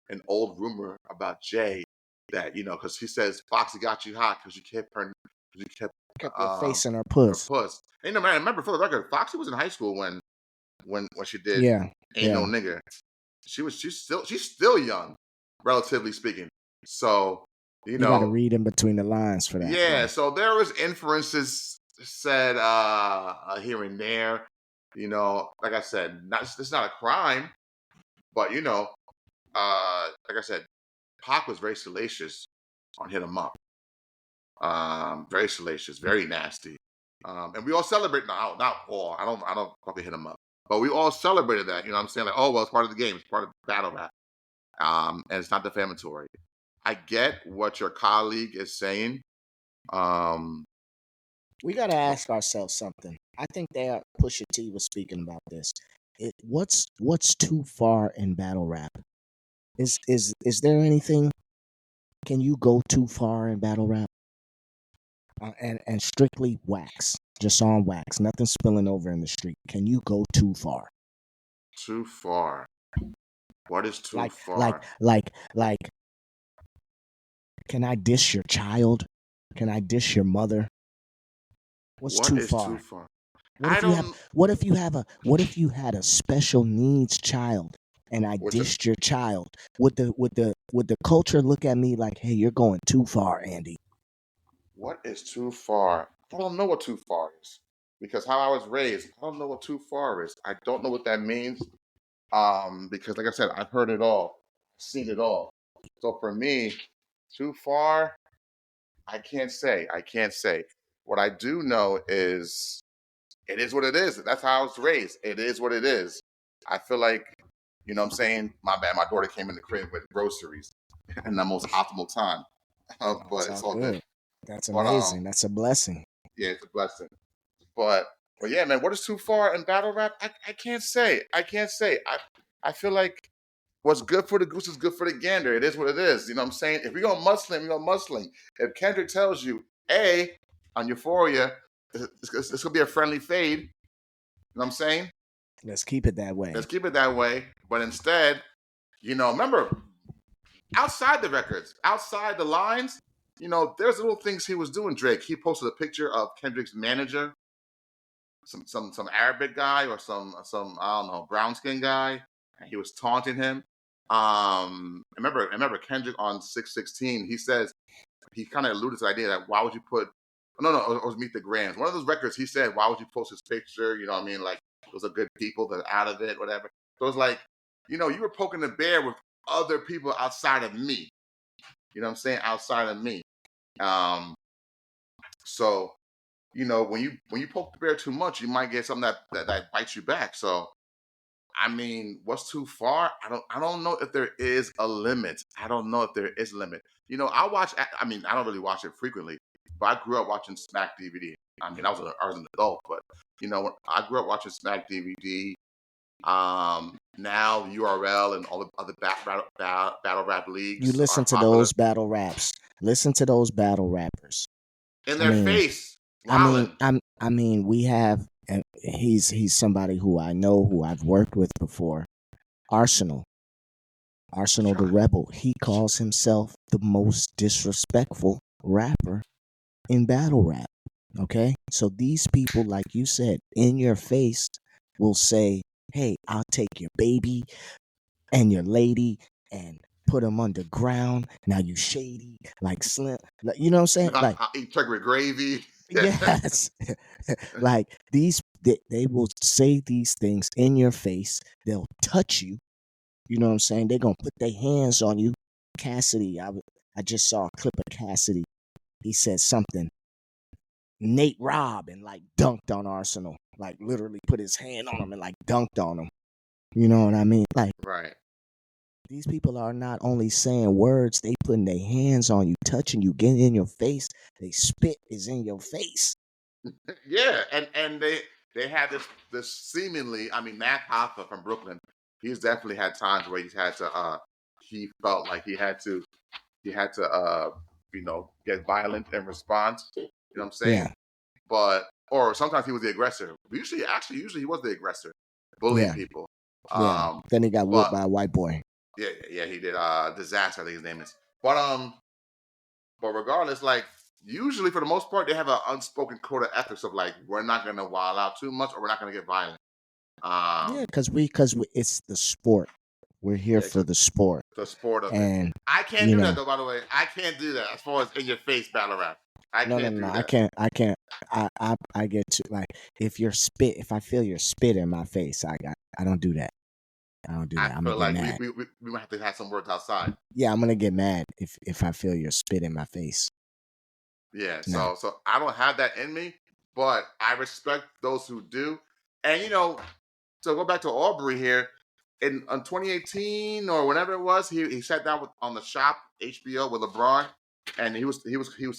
an old rumor about Jay that because he says Foxy got you hot because you kept Kept your um face in her her puss. puss. And man, remember for the record, Foxy was in high school when she did Yeah, Ain't No yeah. Nigga. She's still young, relatively speaking. So you You got to know, read in between the lines for that, yeah. bro. So there was inferences said here and there. Like I said, it's not a crime, but like I said, Pac was very salacious on Hit 'Em Up. Very salacious, very nasty. And we all celebrate now, not all. I don't fucking Hit 'Em Up. But we all celebrated that, you know what I'm saying? Like, oh well, it's part of the game, it's part of battle rap. And it's not defamatory. I get what your colleague is saying. Um, We got to but ask ourselves something. I think Pusha T was speaking about this. What's too far in battle rap? Is there anything? Can you go too far in battle rap? And strictly wax, just on wax, nothing spilling over in the street. Can you go too far? too far. What is too Like, like, far? like, can I dish your child? Can I dish your mother? What's What too is too far? far? What I if you have? don't. What if you had a special needs child, and I Which dished your child? Would the culture look at me like, hey, you're going too far, Andy? What is too far? I don't know what too far is because how I was raised, I don't know what too far is. I don't know what that means. Because like I said, I've heard it all, seen it all. So for me, too far, I can't say. I can't say. What I do know is it is what it is. That's how I was raised. It is what it is. I feel like, what I'm saying, my bad, my daughter came in the crib with groceries in the most optimal time. No, But it's it's all all good. good. That's But amazing. That's a blessing. yeah, it's a blessing. But yeah, man, what is too far in battle rap? I can't say. I can't say. I feel like what's good for the goose is good for the gander. It is what it is. You know what I'm saying? If we go Muslim, we go Muslim. If Kendrick tells you, A, on Euphoria, it's gonna be a friendly fade, you know what I'm saying? Let's keep it that way. Let's keep it that way. But instead, remember, outside the records, outside the lines, there's little things he was doing, Drake. He posted a picture of Kendrick's manager, some Arabic guy or some I don't know, brown skin guy, and he was taunting him. I remember Kendrick on 616. He says he kind of alluded to the idea that why would you put no it was Meet the Grams. One of those records he said, why would you post his picture? You know what I mean? Like those are good people that are out of it, whatever. So it's like, you were poking the bear with other people outside of me. You know what I'm saying? Outside of me. Um, so when you poke the bear too much, you might get something that bites you back. So I mean, what's too far? I don't know if there is a limit. I don't know if there is a limit. I don't really watch it frequently, but I grew up watching Smack DVD. I mean, I was an adult, but I grew up watching Smack DVD. Now URL and all the other battle rap You leagues are listen to popular. those battle raps. Listen to those battle rappers. In I their mean, face, wildin'. I mean, we have, and he's somebody who I know, who I've worked with before. Arsenal the Rebel. He calls himself the most disrespectful rapper in battle rap. Okay, so these people, like you said, in your face, will say, "Hey, I'll take your baby and your lady and put them underground. Now you shady, like Slim." Like, you know what I'm saying? Like, I eat turkey with gravy. yes. Like they will say these things in your face. They'll touch you. You know what I'm saying? They're gonna put their hands on you. Cassidy, I just saw a clip of Cassidy. He said something. Nate Robb and like dunked on Arsenal. Like literally put his hand on him and like dunked on him. You know what I mean? Like, Right. these people are not only saying words, they putting their hands on you, touching you, getting in your face. They spit is in your face. Yeah, and they had this seemingly. I mean, Matt Hoffa from Brooklyn. He's definitely had times where he's had to. He felt like he had to. He had to. Get violent in response. You know what I'm saying? Yeah, But or sometimes he was the aggressor. Usually he was the aggressor, bullying yeah, people. yeah. Um, Then he got whooped but by a white boy. yeah, he did. Disaster, I think his name is. But regardless, like usually for the most part, they have an unspoken code of ethics of like we're not gonna wild out too much or we're not gonna get violent. Yeah, Um, because it's the sport. We're here yeah, for the sport, the sport of it. and I can't you do know, that though. By the way, I can't do that as far as in your face battle rap. I no, no, can't no. do I that. can't. I can't. I get to like if I feel your spit in my face, I don't do that. I don't do I that. I'm gonna feel get like mad. we might have to have some words outside. Yeah, I'm gonna get mad if I feel your spit in my face. Yeah, No. so I don't have that in me, but I respect those who do. And so go back to Aubrey here. In 2018 or whenever it was, he sat down on the Shop HBO with LeBron, and he was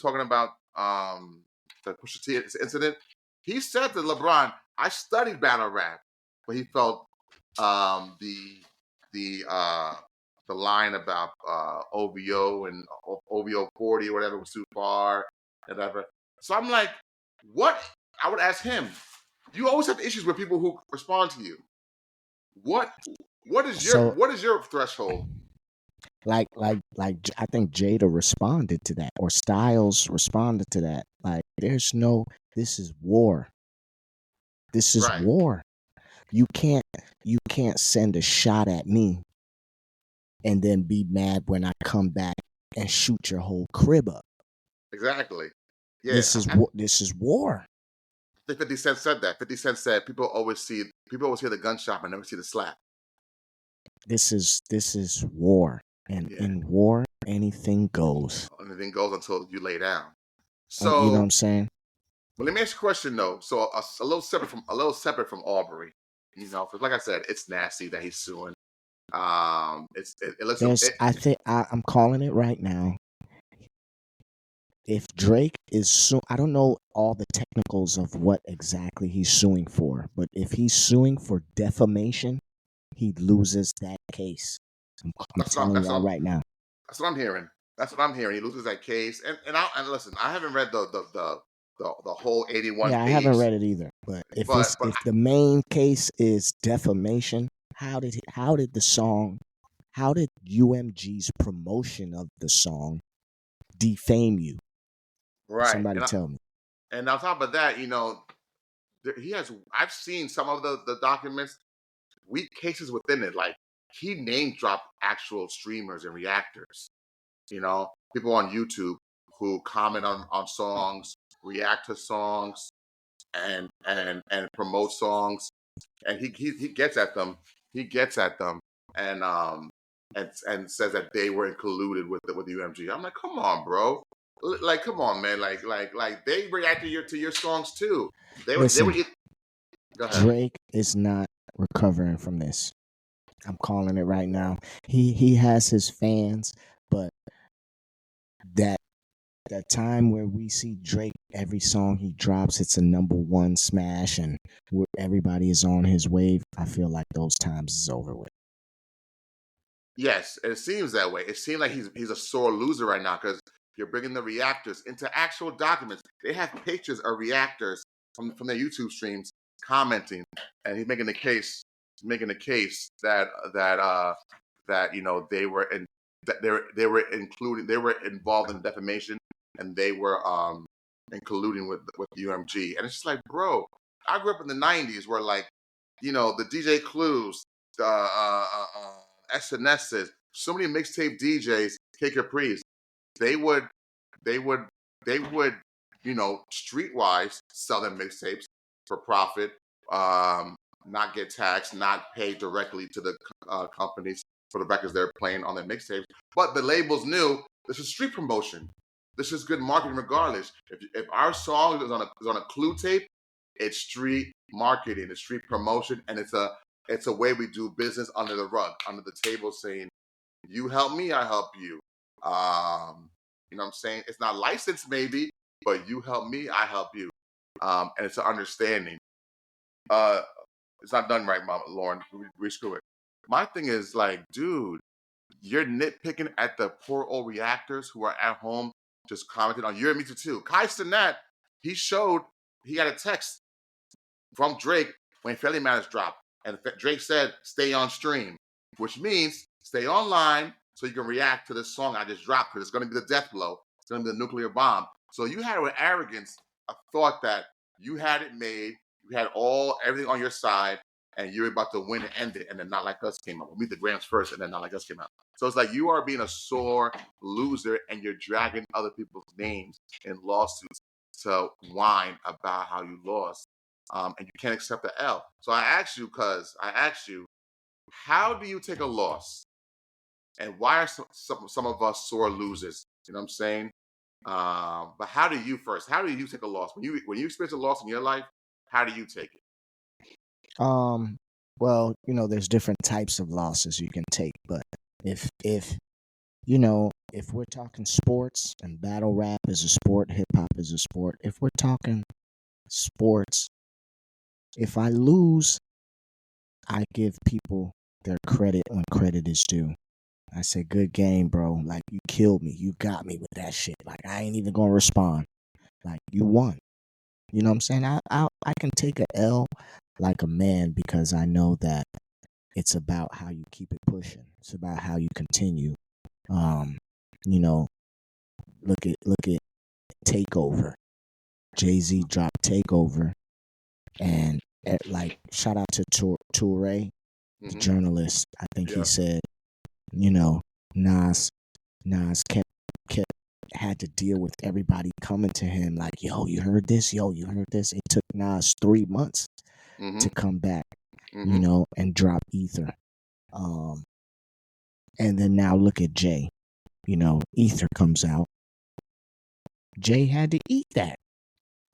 talking about the Pusha T incident. He said to LeBron, "I studied battle rap," but he felt um, the the uh, the line about OVO and OVO 40 or whatever was too far, whatever. So I'm like, what? I would ask him. You always have issues with people who respond to you. What what is your So what is your threshold? I think Jada responded to that, or Styles responded to that. Like, this is war. This is Right. war. You can't send a shot at me and then be mad when I come back and shoot your whole crib up. Exactly. Yeah. This is this is war. I think 50 Cent said that. 50 Cent said people always hear the gunshot but never see the slap. This is war. And Yeah. in war, anything goes. Anything goes until you lay down. You know what So I'm saying? well, let me ask you a question though. So a little separate from Aubrey. Because like I said, it's nasty that he's suing. It looks I think I'm calling it right now. If Drake is I don't know all the technicals of what exactly he's suing for, but if he's suing for defamation, he loses that case. I'm telling y'all right now. That's what I'm hearing. That's what I'm hearing. He loses that case, and listen, I haven't read the whole 81 Yeah, I haven't page, read it either. But but if the main case is defamation, how did UMG's promotion of the song defame you? right, Somebody tell me. and on top of that, he has. I've seen some of the documents, weak cases within it. Like he name dropped actual streamers and reactors. People on YouTube who comment on songs, react to songs, and promote songs, and he gets at them. He gets at them, and and says that they were colluded with UMG. I'm like, come on, bro. Like, come on, man. Like they reacted to your songs too. They were. Listen, Go ahead. Drake is not recovering from this. I'm calling it right now. He has his fans, but that that time where we see Drake, every song he drops, it's a #1 smash, and where everybody is on his wave. I feel like those times is over with. Yes, it seems that way. It seems like he's a sore loser right now because you're bringing the reactors into actual documents. They have pictures of reactors from their YouTube streams commenting, and he's making the case that they were in that they were involved in defamation, and they were in colluding with UMG. And it's just like, bro, I grew up in the '90s where, like, the DJ Clues, the SNSs, so many mixtape DJs, K Capri's, they would they would they would streetwise sell their mixtapes for profit, not get taxed, not pay directly to the companies for the records they're playing on their mixtapes. But the labels knew this is street promotion. This is good marketing regardless. If our song is on a Clue tape, it's street marketing, it's street promotion, and it's a way we do business under the rug, under the table, saying, "You help me, I help you." You know what I'm saying? It's not licensed, maybe, but you help me, I help you, and it's an understanding. Uh, it's not done right, Mama Lauren. We screw it. My thing is like, dude, you're nitpicking at the poor old reactors who are at home just commenting on your Me Too. Kai Cenat, he got a text from Drake when Fairly Matters dropped. And Drake said, stay on stream, which means stay online so you can react to this song I just dropped, because it's going to be the death blow. It's going to be the nuclear bomb. So you had with arrogance a thought that you had it made, you had everything on your side, and you were about to win and end it. And then Not Like Us came out. We'll meet the Grams first, and then Not Like Us came out. So it's like you are being a sore loser, and you're dragging other people's names in lawsuits to whine about how you lost, and you can't accept the L. So I asked you, how do you take a loss, and why are some of us sore losers? You know what I'm saying? But how do you take a loss when you experience a loss in your life? How do you take it? Um, well, there's different types of losses you can take, but if if we're talking sports, and battle rap is a sport, hip hop is a sport. If we're talking sports, if I lose, I give people their credit when credit is due. I say, good game, bro. Like, you killed me. You got me with that shit. Like, I ain't even gonna respond. Like, you won. You know what I'm saying? I can take a L like a man, because I know that it's about how you keep it pushing. It's about how you continue. You know, look at Takeover. Jay-Z dropped Takeover, and like, shout out to Toure, the journalist. I think he said, Nas kept had to deal with everybody coming to him like, yo, you heard this? Yo, you heard this? It took Nas 3 months to come back, and drop Ether. And then now look at Jay. Ether comes out. Jay had to eat that.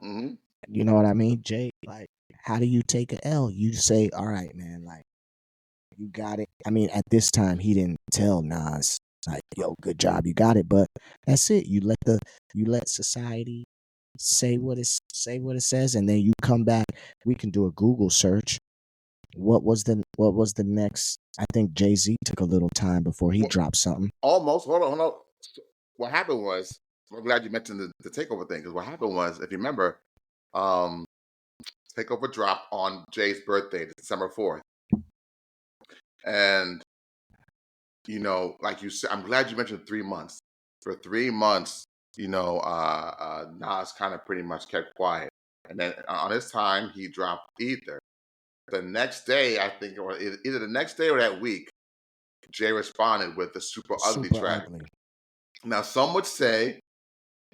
You know what I mean? Jay, like, how do you take a L? You say, all right, man, like, you got it. I mean, at this time, he didn't tell Nas, like, yo, good job, you got it. But that's it. You let society say what it says, and then you come back. We can do a Google search. What was the next? I think Jay-Z took a little time before he Well, dropped something. almost. Hold on. What happened was, I'm glad you mentioned the takeover thing, because what happened was, if you remember, um, takeover dropped on Jay's birthday, December 4th, and like you said, I'm glad you mentioned 3 months. For 3 months, Nas kind of pretty much kept quiet, and then on his time, he dropped Ether. The next day, I think, or either the next day or that week, Jay responded with the Super Ugly Super track. ugly. Now, some would say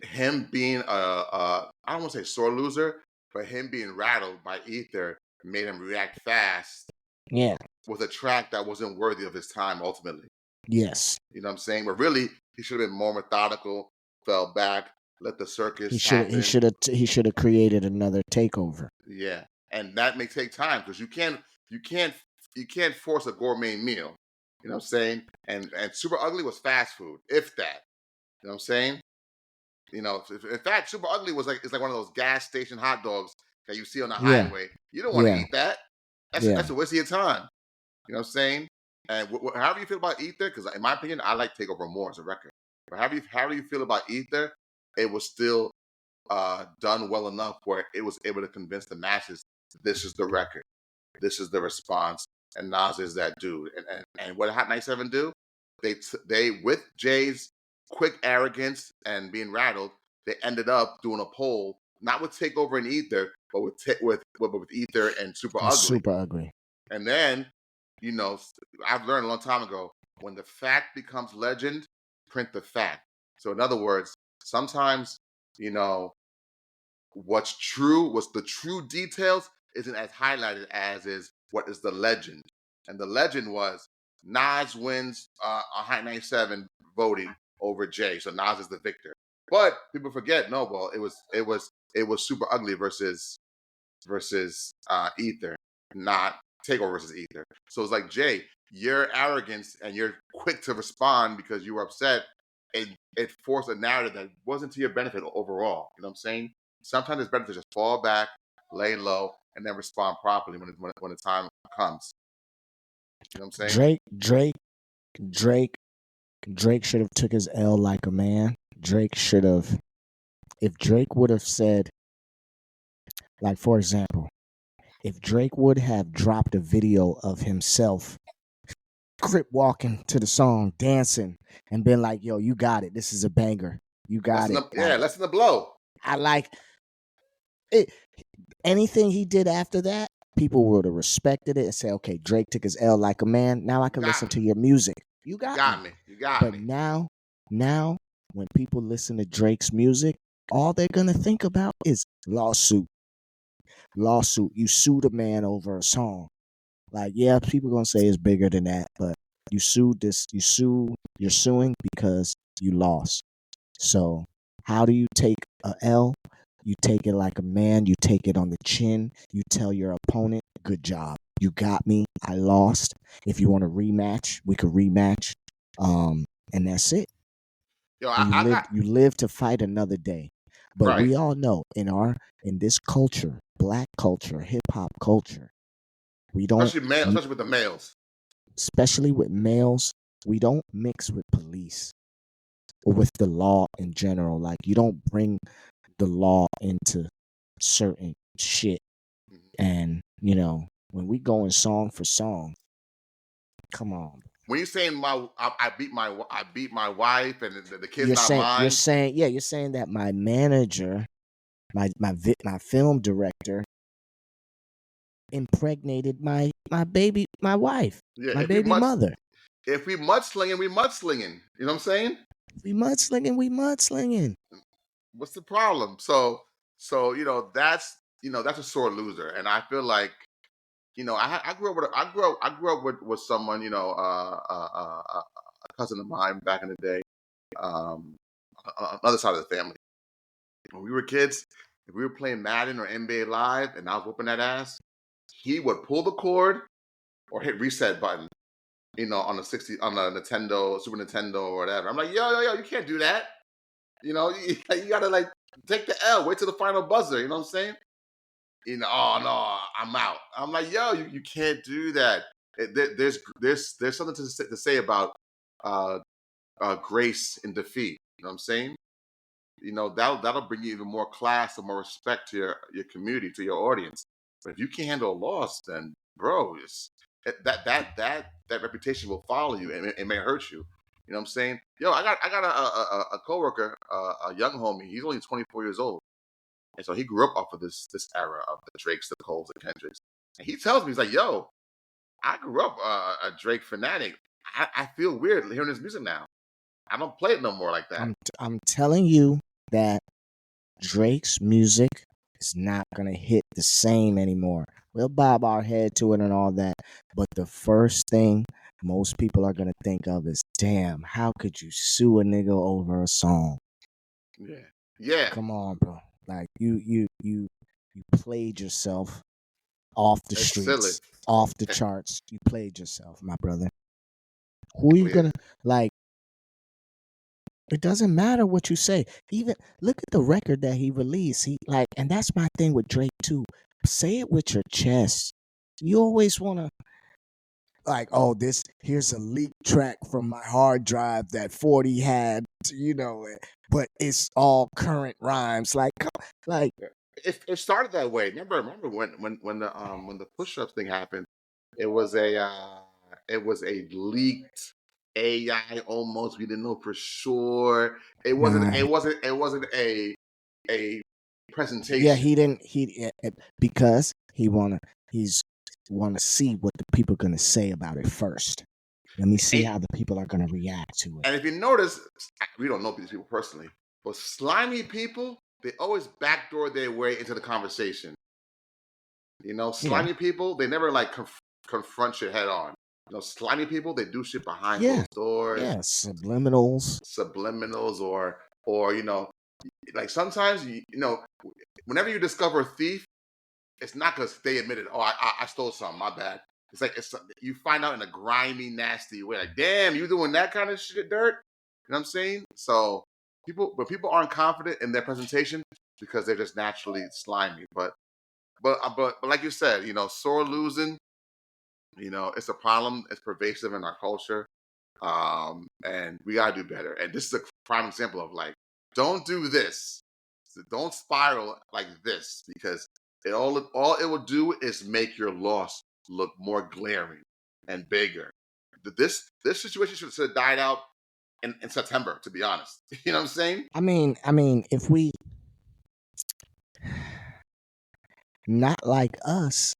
him being I don't want to say sore loser, but him being rattled by Ether made him react fast Yeah. with a track that wasn't worthy of his time ultimately. Yes. You know what I'm saying? But really, he should have been more methodical, fell back, let the He circus should he happen. should have he should have created another takeover. Yeah. And that may take time, because you can't you can't force a gourmet meal. You know what I'm saying? And Super Ugly was fast food, if that. You know what I'm saying? In fact, Super Ugly was like, it's like one of those gas station hot dogs that you see on the Yeah. highway. You don't want to Yeah. eat that. Yeah. That's a waste of your time. You know what I'm saying? And however you feel about Ether, because in my opinion, I like Takeover more as a record. But however you feel about Ether, it was still done well enough where it was able to convince the masses this is the record, this is the response, and Nas is that dude. And what did Hot 97 do? They with Jay's quick arrogance and being rattled, they ended up doing a poll, not with Takeover and Ether, but with Ether and Super And Ugly. super ugly. And then, I've learned a long time ago, when the fact becomes legend, print the fact. So in other words, sometimes, you know, what's the true details isn't as highlighted as is what is the legend. And the legend was Nas wins on High 97 voting over Jay. So Nas is the victor. But people forget, no, well, it was Super Ugly versus Ether, not Takeover versus Ether. So it's like, Jay, your arrogance and you're quick to respond because you were upset. It forced a narrative that wasn't to your benefit overall. You know what I'm saying? Sometimes it's better to just fall back, lay low, and then respond properly when the time comes. You know what I'm saying? Drake should have took his L like a man. Drake should have, if Drake would have said, like, for example, if Drake would have dropped a video of himself crip walking to the song, dancing, and been like, yo, you got it. This is a banger. You got it. Like, Lessen the blow. I like it. Anything he did after that, people would have respected it and say, okay, Drake took his L like a man. Now I You can got listen me. to your music. You You got me. got me. You got But me. now, when people listen to Drake's music, all they're gonna think about is lawsuit. Lawsuit. You sued a man over a song. Like, yeah, people gonna say it's bigger than that, but you're suing because you lost. So how do you take a L? You take it like a man, you take it on the chin, you tell your opponent, good job. You got me. I lost. If you want to rematch, we could rematch. And that's it. Yo, And I got you live to fight another day. But right. we all know in this culture, black culture, hip hop culture, we don't Especially with the males. especially with males, we don't mix with police or with the law in general. Like, you don't bring the law into certain shit. Mhm. And, when we go in song for song, come on. When you saying I beat my wife and the kid's You're not saying you're mine. saying yeah, you're saying that my manager, my film director impregnated my wife, Yeah, my baby mother. if we mudslinging, we mudslinging. You know what I'm saying? We mudslinging. What's the problem? So that's a sore loser, and I feel like I grew up with someone, a cousin of mine back in the day, on the other side of the family. When we were kids, if we were playing Madden or NBA Live, and I was whooping that ass, he would pull the cord or hit reset button, on the Nintendo, Super Nintendo, or whatever. I'm like, yo, you can't do that. You gotta, like, take the L, wait till the final buzzer. You know what I'm saying? Oh no, I'm out. I'm like, yo, you can't do that. There's something to say about uh, grace and defeat. You know what I'm saying? That'll bring you even more class and more respect to your community, to your audience. But if you can't handle a loss, then bro, that reputation will follow you, and it may hurt you. You know what I'm saying? Yo, I got a coworker, a young homie. He's only 24 years old, and so he grew up off of this era of the Drakes, the Coles, the Kendricks. And he tells me, he's like, yo, I grew up a Drake fanatic. I feel weird hearing his music now. I don't play it no more like that. I'm telling you that Drake's music is not gonna hit the same anymore. We'll bob our head to it and all that, but the first thing most people are gonna think of is, damn, how could you sue a nigga over a song? Yeah. Yeah. Come on, bro. Like you played yourself off the It's silly. streets, off the charts. You played yourself, my brother. Who are you Yeah. gonna like? It doesn't matter what you say. Even look at the record that he released. And that's my thing with Drake too. Say it with your chest. You always wanna oh, here's a leaked track from my hard drive that 40 had, but it's all current rhymes. Like Yeah. It started that way. Remember when the push-ups thing happened, it was a leaked AI almost. We didn't know for sure. It wasn't nah. it wasn't it wasn't a Yeah, presentation. he didn't because he's wanna see what the people gonna say about it first. Let me see And, how the people are gonna react to it. and if you notice, we don't know these people personally, but slimy people, they always backdoor their way into the conversation. Yeah, Slimy people, they never like confront you head on. Slimy people, they do shit behind yeah, closed doors, yeah. Subliminals. subliminals, or like sometimes whenever you discover a thief, it's not because they admitted, oh, I stole something, my bad. It's like you find out in a grimy, nasty way. Like, damn, you doing that kind of shit, dirt. You know what I'm saying? So people aren't confident in their presentation because they're just naturally slimy. But like you said, sore losing, it's a problem. It's pervasive in our culture, and we gotta do better. And this is a prime example of like, don't do this. So don't spiral like this because all it will do is make your loss look more glaring and bigger. This situation should have died out in September, to be honest. You know what I'm saying? I mean, if we not like us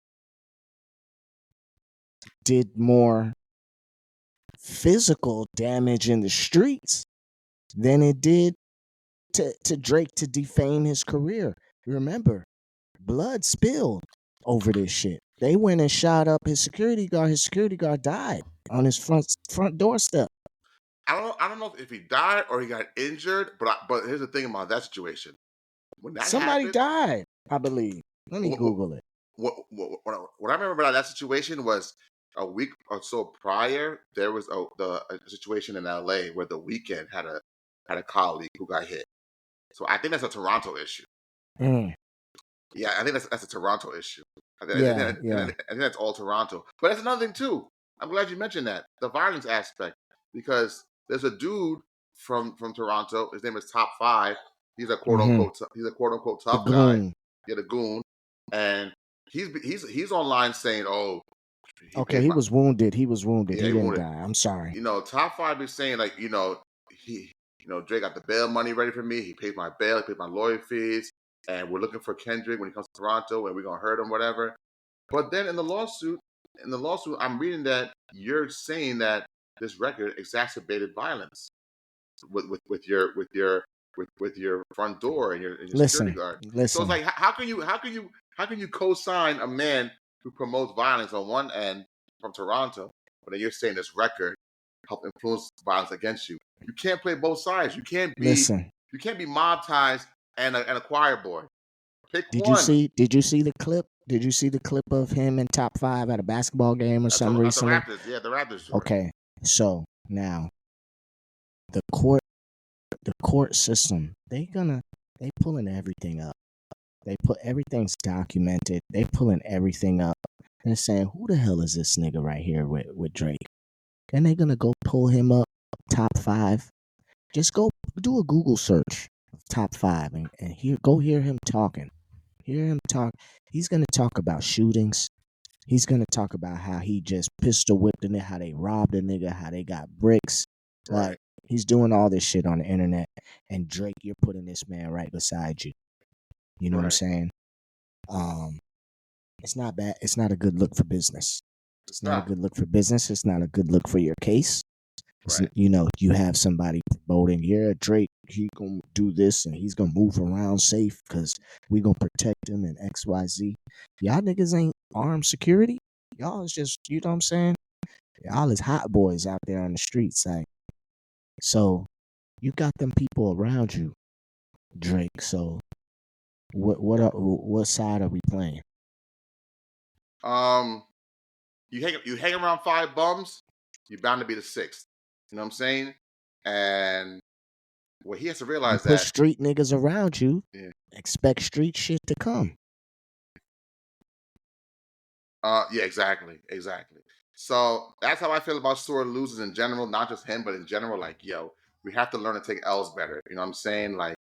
did more physical damage in the streets than it did to Drake to defame his career. Remember, blood spilled over this shit. They went and shot up his security guard. His security guard died on his front doorstep. I don't know if he died or he got injured, but here's the thing about that situation. When that Somebody happened, died, I believe. Let me what, what, Google it. what I remember about that situation was a week or so prior, there was a situation in LA where the weekend had a colleague who got hit. So I think that's a Toronto issue. Mm, Yeah, I think that's a Toronto issue. yeah, yeah. I think that's all Toronto. But that's another thing too. I'm glad you mentioned that, the violence aspect, because there's a dude from Toronto. His name is Top Five. Hmm. He's a quote unquote The tough guy. goon. Yeah, the goon, and he's online saying, "Oh, he Okay, paid he my was wounded. He was wounded. yeah, He he didn't wanted." die. I'm sorry. Top Five is saying like, he Drake got the bail money ready for me. He paid my bail, he paid my lawyer fees, and we're looking for Kendrick when he comes to Toronto, and we're gonna hurt him, whatever. But then in the lawsuit, I'm reading that you're saying that this record exacerbated violence with your front door and your security Listen, guard. So it's listen. like, how can you co-sign a man who promotes violence on one end from Toronto, but then you're saying this record helped influence violence against you? You can't play both sides. Listen. You can't be mob ties and a choir boy. Pick Did you one. see? Did you see the clip? Did you see the clip of him in top five at a basketball game or At the, something at the recently? Raptors, yeah, the Raptors joint. Okay, so now the court, the court system, they pulling everything up. They put everything's documented. They pulling everything up and they're saying, who the hell is this nigga right here with Drake? And they're gonna go pull him up top 5. Just go do a Google search of top 5 and hear him talking. Hear him talk. He's gonna talk about shootings. He's gonna talk about how he just pistol whipped in it, how they robbed a nigga, how they got bricks. Right. Like he's doing all this shit on the internet. And Drake, you're putting this man right beside you. You know what I'm Right. saying? It's not bad. It's not a good look for business. It's not a good look for business. It's not a good look for your case. Right. You know, you have somebody promoting, yeah, Drake, he gonna do this and he's gonna move around safe because we gonna protect him and XYZ. Y'all niggas ain't armed security. Y'all is just, you know what I'm saying? Y'all is hot boys out there on the streets. Like, so you got them people around you, Drake. So what side are we playing? You hang around 5 bums, you're bound to be the 6th. You know what I'm saying? And well, he has to You realize put that. street niggas around you, Yeah. expect street shit to come. Yeah, exactly. So that's how I feel about sore losers in general, not just him, but in general. Like, yo, we have to learn to take L's better. You know what I'm saying? Like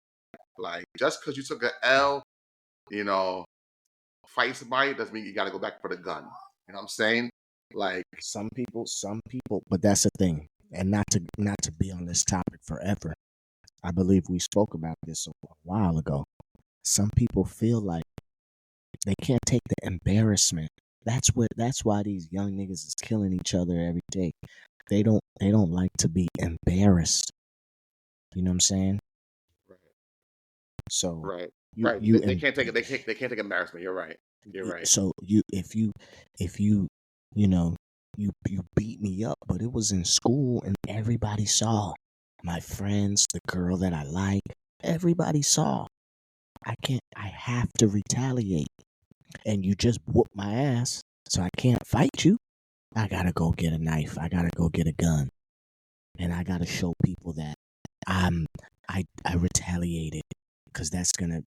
just because you took an L, you know, fight somebody doesn't mean you got to go back for the gun. You know what I'm saying? Like, Some people, but that's the thing. And not to be on this topic forever. I believe we spoke about this a while ago. Some people feel like they can't take the embarrassment. That's why these young niggas is killing each other every day. They don't like to be embarrassed. You know what I'm saying? right, So right, you right. you They can't take it. They can't take embarrassment. You're right. You're right. so you if you you know you beat me up, but it was in school and everybody saw. My friends, the girl that I like, everybody saw. I have to retaliate. And you just whoop my ass, so I can't fight you. I gotta go get a knife. I gotta go get a gun. And I gotta show people that I'm I retaliated because that's gonna,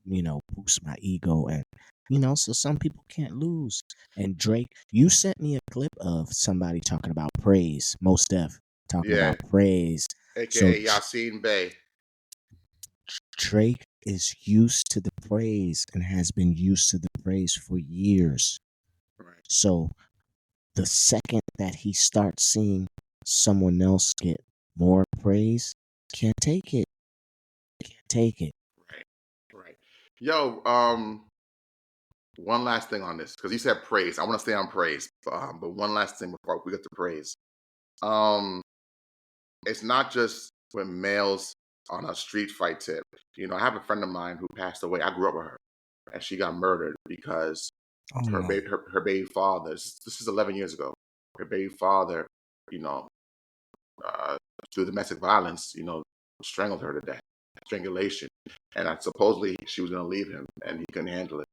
boost my ego. And so some people can't lose. And Drake, you sent me a clip of somebody talking about praise, Mos Def talking Yeah. about praise. So AKA Yasin Bey. Drake is used to the praise and has been used to the praise for years. Right. So the second that he starts seeing someone else get more praise, can't take it. Can't take it. Right. Right. Yo, one last thing on this, because you said praise. I want to stay on praise. But one last thing before we get to praise. Um, it's not just when males on a street fight tip. I have a friend of mine who passed away. I grew up with her, and she got murdered because Oh no. her baby father. This is 11 years ago. Her baby father, you know, uh, through domestic violence, strangled her to death, strangulation, and supposedly she was going to leave him, and he couldn't handle it.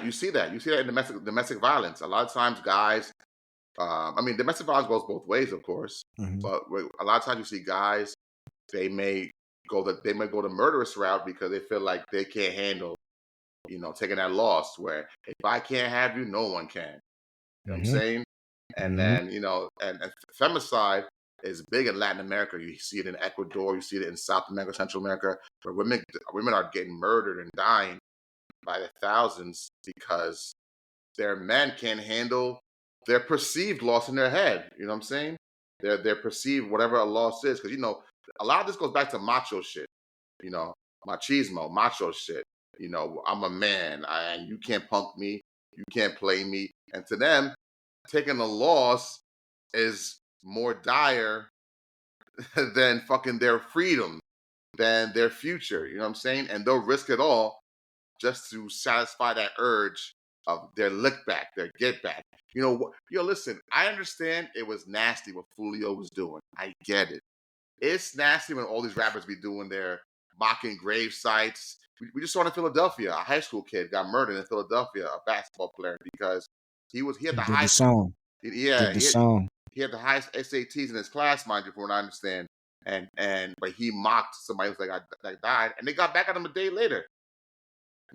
You see that in domestic violence. A lot of times, guys. I mean, domestic violence goes both ways, of course, Mm-hmm. but a lot of times you see guys. They may go the murderous route because they feel like they can't handle, taking that loss. Where if I can't have you, no one can. You know what I'm Mm-hmm. saying? And Mm-hmm. then, and femicide is big in Latin America. You see it in Ecuador, you see it in South America, Central America, where women are getting murdered and dying by the thousands because their men can't handle their perceived loss in their head. You know what I'm saying? Their perceived whatever a loss is. Because a lot of this goes back to macho shit, you know, machismo, macho shit. I'm a man and you can't punk me, you can't play me. And to them, taking a loss is more dire than fucking their freedom, than their future. You know what I'm saying? And they'll risk it all just to satisfy that urge of their lick back, their get back. Listen, I understand it was nasty what Fulio was doing. I get it. It's nasty when all these rappers be doing their mocking grave sites. We just saw it in Philadelphia. A high school kid got murdered in Philadelphia, a basketball player, because he had He the did the highest. song. Yeah, Did the song. he had the highest SATs in his class, mind you, from what I understand. But he mocked somebody else that died, and they got back at him a day later.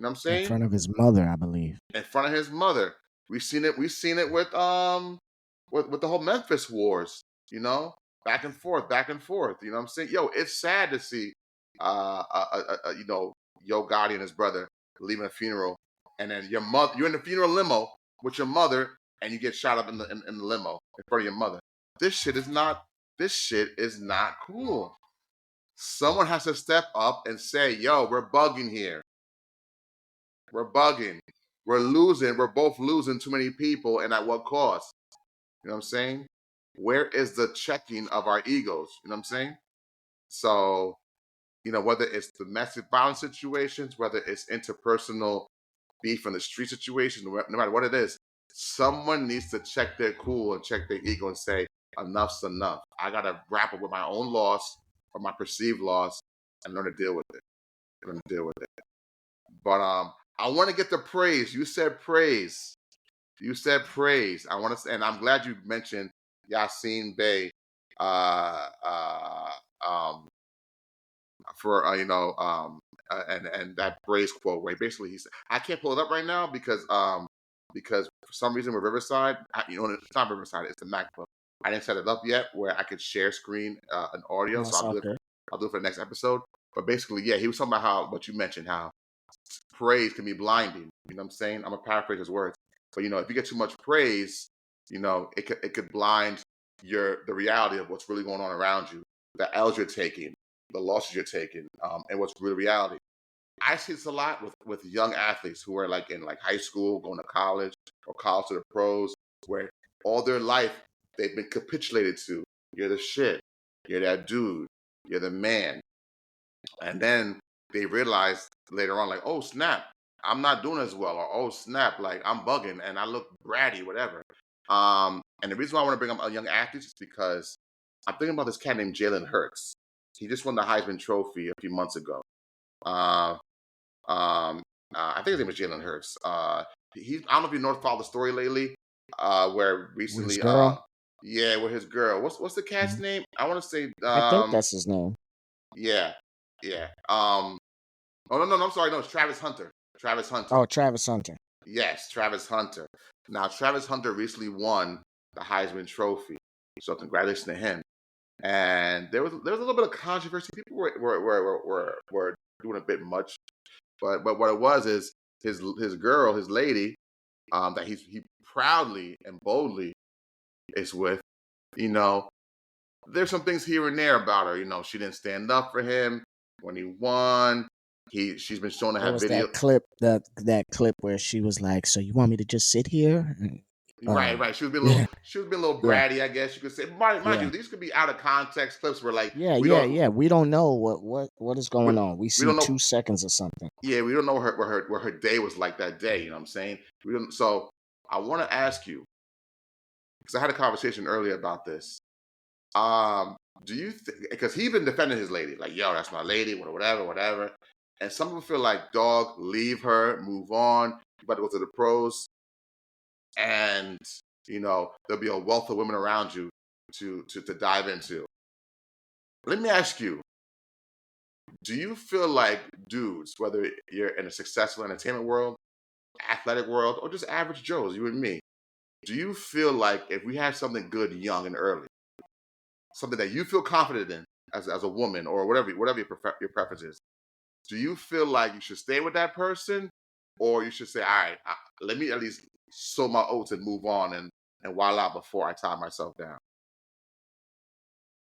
You know what I'm In saying? front of his mother, I believe. In front of his mother. We've seen it. We've seen it with the whole Memphis wars. You know, back and forth, back and forth. You know what I'm saying? Yo, it's sad to see, you know, Yo Gotti and his brother leaving a funeral, and then your mother, you're in the funeral limo with your mother, and you get shot up in the limo in front of your mother. This shit is not. This shit is not cool. Someone has to step up and say, "Yo, we're bugging here. We're bugging. We're losing. We're both losing too many people, and at what cost?" You know what I'm saying? Where is the checking of our egos? You know what I'm saying? So, you know, whether it's domestic violence situations, whether it's interpersonal beef in the street situations, no matter what it is, someone needs to check their cool and check their ego and say, enough's enough. I got to grapple with my own loss or my perceived loss and learn to deal with it. Learn to deal with it. But I want to get the praise. You said praise. You said praise. I want to, and I'm glad you mentioned Yassine Bey, uh, uh, um, for and that praise quote where basically he said, I can't pull it up right now because for some reason with Riverside, you know, it's not Riverside, it's the MacBook. I didn't set it up yet where I could share screen and audio, so That's okay. I'll do it for the next episode. But basically, yeah, he was talking about how what you mentioned, how praise can be blinding. You know what I'm saying? I'm gonna paraphrase his words. But you know, if you get too much praise, you know, it could blind the reality of what's really going on around you, the L's you're taking, the losses you're taking, and what's real reality. I see this a lot with young athletes who are like in like high school, going to college, or college to the pros, where all their life they've been capitulated to. You're the shit. You're that dude. You're the man. And then they realize later on, like, oh snap, I'm not doing as well, or oh snap, like I'm bugging and I look bratty, whatever. And the reason why I want to bring up young athletes is because I'm thinking about this cat named Jalen Hurts. He just won the Heisman Trophy a few months ago. Uh, I think his name is Jalen Hurts. I don't know if you know followed the story lately, where With his recently, girl. yeah, with his girl. What's the cat's Mhm. name? I want to say, I think that's his name. yeah, yeah. Oh no, I'm sorry. No, it's Travis Hunter. Travis Hunter. Oh, Travis Hunter. Yes, Travis Hunter. Now, Travis Hunter recently won the Heisman Trophy, so congratulations to him. And there was a little bit of controversy. People were doing a bit much, but what it was is his girl, his lady, that he proudly and boldly is with. You know, there's some things here and there about her. You know, she didn't stand up for him when he won. She's been shown to There have was video. that clip where she was like, "So you want me to just sit here?" Right, right. She was being a little, Yeah, she was being a little yeah, bratty, I guess you could say. Mind you, yeah, these could be out of context clips where like yeah, we yeah, don't, yeah. We don't know what is we, going on. We we see don't know. 2 seconds or something. Yeah, we don't know what her day was like that day. You know what I'm saying? We don't. So I want to ask you because I had a conversation earlier about this. Um, do you think because he been defending his lady, like yo, that's my lady, whatever, whatever. And some people feel like, dog, leave her, move on. You about to go to the pros, and you know there'll be a wealth of women around you to dive into. Let me ask you, do you feel like dudes, whether you're in a successful entertainment world, athletic world, or just average Joes, you and me, do you feel like if we have something good young and early, something that you feel confident in as a woman or whatever your preference is, do you feel like you should stay with that person or you should say, all right, let me at least sow my oats and move on and wild out before I tie myself down?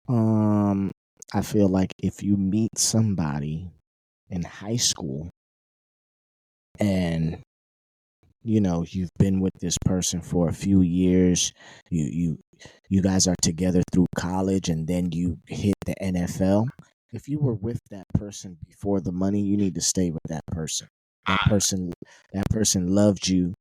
Um, I feel like if you meet somebody in high school and you've been with this person for a few years, you guys are together through college, and then you hit the NFL. If you were with that person before the money, you need to stay with that person. that I, person that person loved you,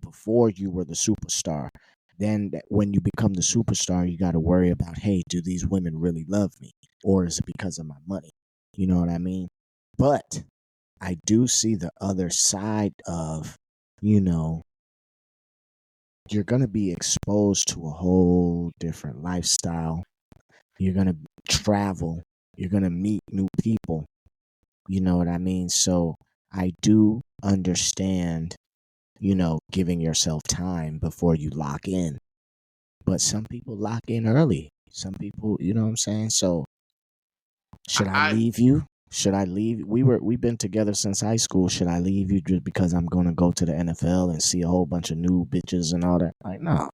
before you were the superstar. Then when you become the superstar, you got to worry about, hey, do these women really love me, or is it because of my money? You know what I mean? But I do see the other side of, you know, you're going to be exposed to a whole different lifestyle. You're going to travel. You're going to meet new people. You know what I mean? So I do understand, giving yourself time before you lock in. But some people lock in early. Some people, you know what I'm saying? So should I I leave you? Should I leave? We've been together since high school. Should I leave you just because I'm gonna go to the NFL and see a whole bunch of new bitches and all that? Like, no.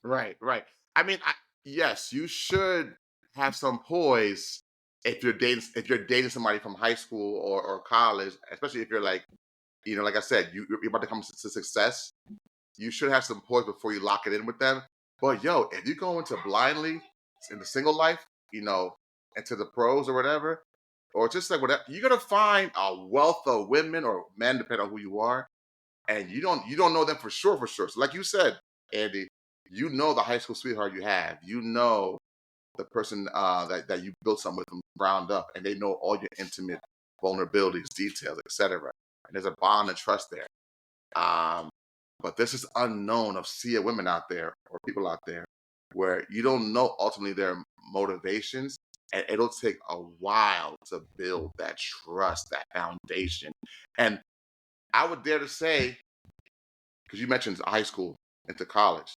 right, right. I mean, yes, you should have some poise if you're dating somebody from high school or college, especially if you're like, like I said, you're about to come to success. You should have some poise before you lock it in with them. But yo, if you go into blindly in the single life, into the pros or whatever, or just like whatever, you're gonna find a wealth of women or men, depending on who you are, and you don't know them for sure, for sure. So, like you said, Andy, you know the high school sweetheart you have, the person that you built something with from ground up, and they know all your intimate vulnerabilities, details, etc. And there's a bond and trust there. Um, but this is unknown of sea of women out there or people out there where you don't know ultimately their motivations, and it'll take a while to build that trust, that foundation. And I would dare to say, because you mentioned high school into college,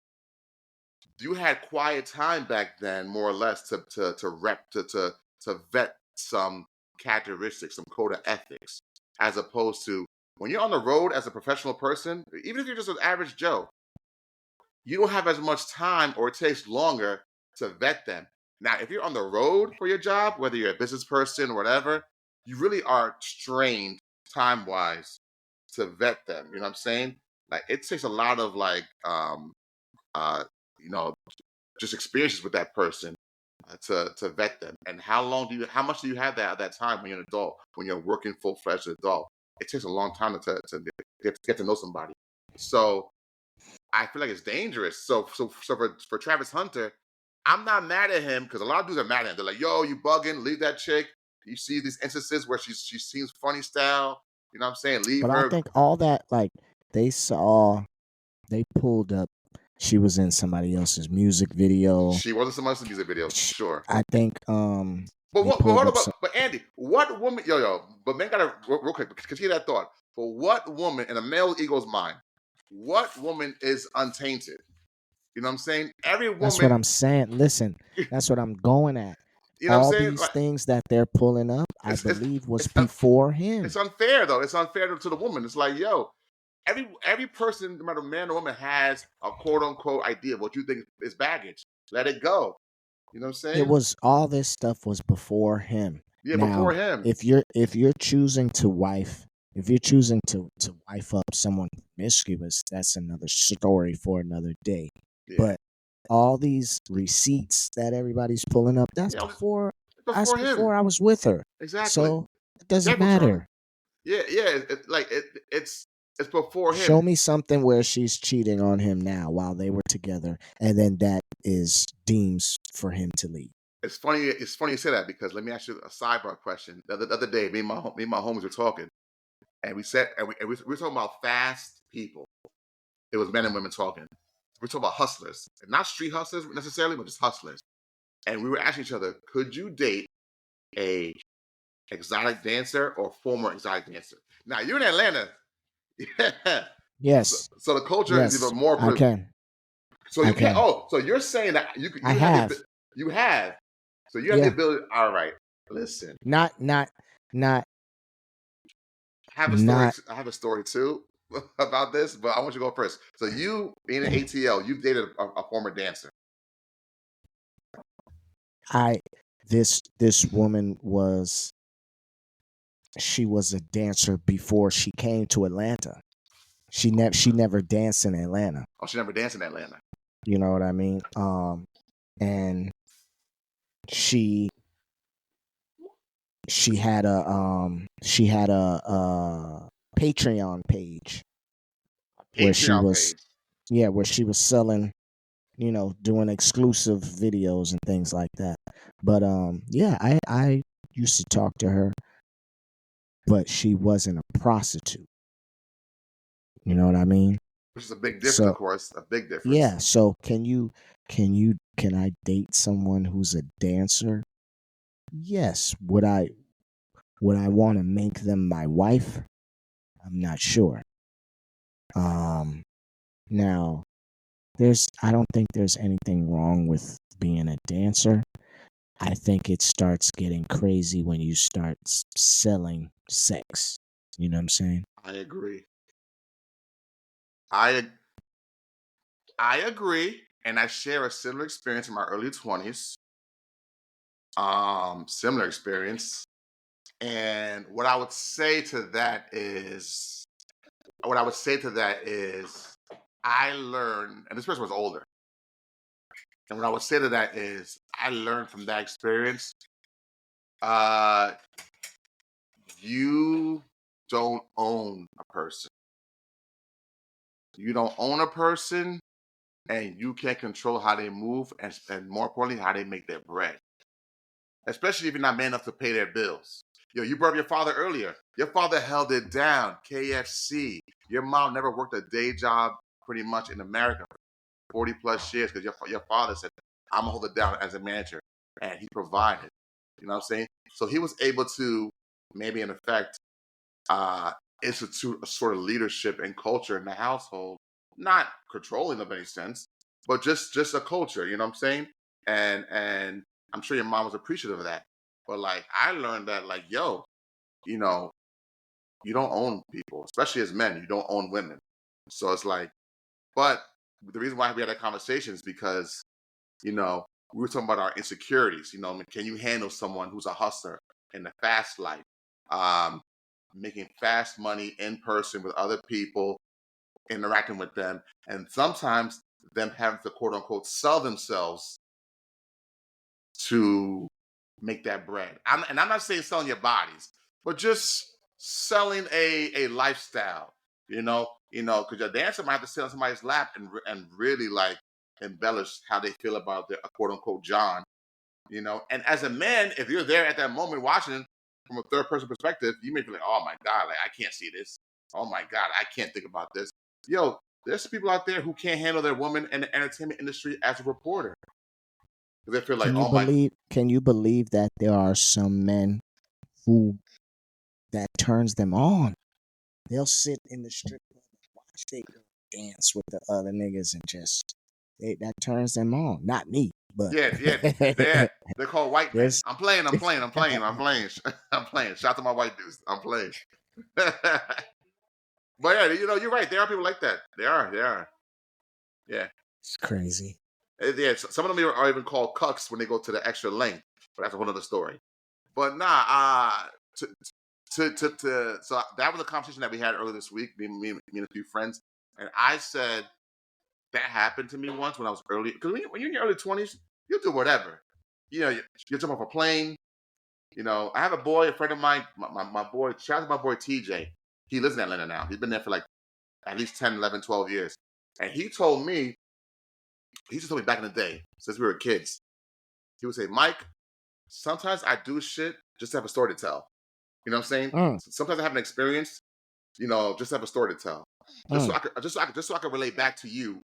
you had quiet time back then, more or less, to vet some characteristics, some code of ethics, as opposed to when you're on the road as a professional person, even if you're just an average Joe, you don't have as much time, or it takes longer to vet them. Now, if you're on the road for your job, whether you're a business person or whatever, you really are strained time wise to vet them. You know what I'm saying? Like it takes a lot of uh you know just experiences with that person to vet them. And how much do you have that at that time when you're an adult, when you're a working full-fledged adult? It takes a long time to get to know somebody. So I feel like it's dangerous. So for Travis Hunter, I'm not mad at him because a lot of dudes are mad at him. They're like, "Yo, you bugging? Leave that chick." You see these instances where she seems funny style. You know what I'm saying? Leave But I her. think all that, like, they saw, they pulled up, she was in somebody else's music video. She wasn't someone else's music video, Sh sure. I think But they what? But pulled hold on. up But, some. but Andy, what woman? Yo. But man, gotta real quick because hear that thought. But what woman in a male ego's mind? What woman is untainted? You know what I'm saying? Every That's what woman. I'm saying. Listen, that's what I'm going at. You know what I'm All saying? these things that they're pulling up, I It's it's believe, was it's before it's him. unfair though. It's unfair to the woman. It's like, yo, every person, no matter man or woman, has a quote unquote idea of what you think is baggage. Let it go. You know what I'm It saying? was all this stuff was before him. Yeah, Now, before him. if you're choosing to wife up someone promiscuous, that's another story for another day. Yeah. But all these receipts that everybody's pulling up, that's Yeah, that's before him. before I was with her. Exactly. So it doesn't Careful, Charlie. matter. Yeah, yeah. It's before Show him. me something where she's cheating on him now while they were together, and then that is deems for him to leave. It's funny. It's funny you say that because let me ask you a sidebar question. The other day, me and my homies were talking, and we were talking about fast people. It was men and women talking. We're talking about hustlers, and not street hustlers necessarily, but just hustlers. And we were asking each other, could you date a exotic dancer or former exotic dancer? Now you're in Atlanta, yeah. So, Yes, so the culture is yes, even more. I can. So I you can. can. Oh, so you're saying that I you have have. you have. So you have the Yeah. ability. All right. Listen, Not not not I have a story. not I have a story too about this, but I want you to go first. So you being an ATL, you've dated a former dancer. I this woman was, she was a dancer before she came to Atlanta. She never danced in Atlanta. Oh, she never danced in Atlanta. You know what I mean? And she she had a Patreon page where she Patreon was, page. yeah, where she was selling, doing exclusive videos and things like that. But yeah, I used to talk to her, but she wasn't a prostitute. You know what I mean? Which is a big difference, of So course. A big difference. yeah, so can I date someone who's a dancer? Yes. Would I want to make them my wife? I'm not sure. Now, I don't think there's anything wrong with being a dancer. I think it starts getting crazy when you start selling sex. You know what I'm saying? I agree. I I agree, and I share a similar experience in my early 20s. Similar experience. And what I would say to that is I learned, and this person was older. And what I would say to that is I learned from that experience, uh, you don't own a person. You don't own a person, and you can't control how they move, and more importantly, how they make their bread. Especially if you're not man enough to pay their bills. Yo, you brought up your father earlier. Your father held it down. KFC. Your mom never worked a day job pretty much in America for 40 plus years because your father said, I'm gonna hold it down as a manager. And he provided. You know what I'm saying? So he was able to maybe in effect uh institute a sort of leadership and culture in the household, not controlling of any sense, but just a culture, you know what I'm saying? And I'm sure your mom was appreciative of that. But like I learned that like, yo, you know, you don't own people, especially as men, you don't own women. So it's like, but the reason why we had that conversation is because, you know, we were talking about our insecurities. You know, I mean, can you handle someone who's a hustler in the fast life, um, making fast money in person with other people, interacting with them, and sometimes them having to quote unquote sell themselves to make that bread. And I'm not saying selling your bodies, but just selling a lifestyle. Because your dancer might have to sit on somebody's lap and really like embellish how they feel about their quote unquote John. And as a man, if you're there at that moment watching from a third person perspective, you may be like, oh my God, like I can't see this. Oh my God, I can't think about this. Yo, there's some people out there who can't handle their woman in the entertainment industry as a reporter. They feel like, oh my, Can you believe that there are some men who that turns them on? They'll sit in the strip club and watch they girl dance with the other niggas and just that turns them on. Not me, but yeah, yeah, they're called white men. there's I'm playing, I'm playing, I'm playing, I'm playing, I'm playing. Shout out to my white dudes. I'm playing. But yeah, you're right. There are people like that. They are. Yeah. it's crazy. Yeah, some of them are even called cucks when they go to the extra length, but that's a whole other story. But nah, to, so that was a conversation that we had earlier this week, me and a few friends, and I said that happened to me once when I was early, because when you're in your early 20s, you do whatever. You jump off a plane. I have a friend of mine, my boy, shout out to my boy TJ. He lives in Atlanta now. He's been there for like at least 10, 11, 12 years. And he just told me back in the day, since we were kids, he would say, Mike, sometimes I do shit just to have a story to tell. You know what I'm saying? Mm, Sometimes I have an experience, just to have a story to tell. mm. Just so I could relate back to you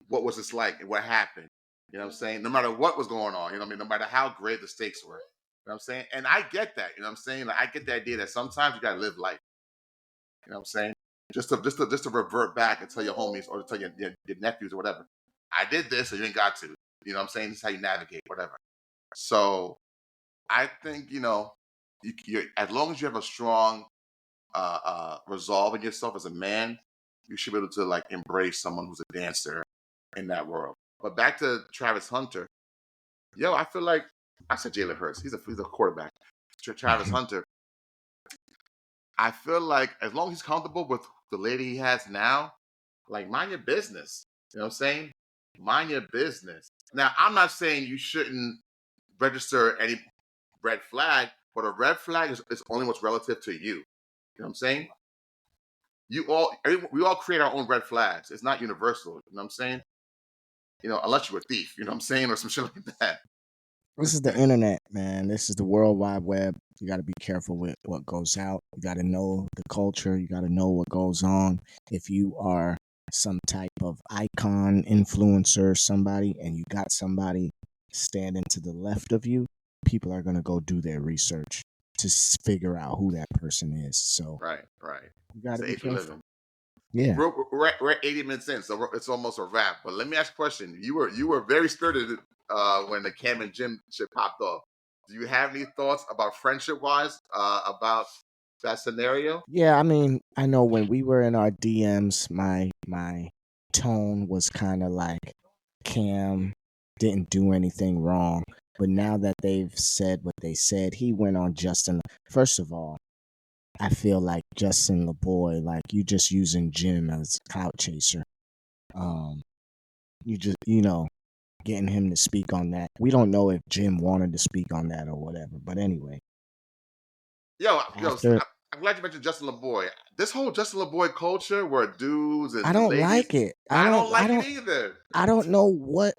what was this like and what happened. You know what I'm saying? No matter what was going on, no matter how great the stakes were. You know what I'm saying? And I get that, you know what I'm saying? Like I get the idea that sometimes you gotta live life. You know what I'm saying? Just to revert back and tell your homies or to tell your nephews or whatever. I did this, so you ain't got to. You know what I'm saying? This is how you navigate, whatever. So I think, you as long as you have a strong resolve in yourself as a man, you should be able to like embrace someone who's a dancer in that world. But back to Travis Hunter, yo, I feel like I said Jalen Hurts. He's a quarterback. Travis Hunter. I feel like as long as he's comfortable with the lady he has now, like mind your business. You know what I'm saying? Mind your business. Now, I'm not saying you shouldn't register any red flag, but a red flag is only what's relative to you. You know what I'm saying? We all create our own red flags. It's not universal. You know what I'm saying? Unless you're a thief. You know what I'm saying, or some shit like that. This is the internet, man. This is the World Wide Web. You got to be careful with what goes out. You got to know the culture. You got to know what goes on. If you are some type of icon, influencer, somebody, and you got somebody standing to the left of you, people are going to go do their research. to figure out who that person is. So Right. you It's got to the be age we live careful. in. Yeah. We're at 80 minutes in, so it's almost a wrap. But let me ask a question. You were very spirited when the Cam and Jim shit popped off. Do you have any thoughts about friendship wise about that scenario? Yeah, I mean, I know when we were in our DMs, my tone was kind of like Cam didn't do anything wrong. But now that they've said what they said, he went on Justin. First of all, I feel like Justin LeBoy, like you just using Jim as a clout chaser. Um, you just getting him to speak on that. We don't know if Jim wanted to speak on that or whatever. But anyway, Yo, after I'm glad you mentioned Justin LeBoy. This whole Justin LeBoy culture, where dudes I and don't ladies, like it. I don't like it either. I don't know what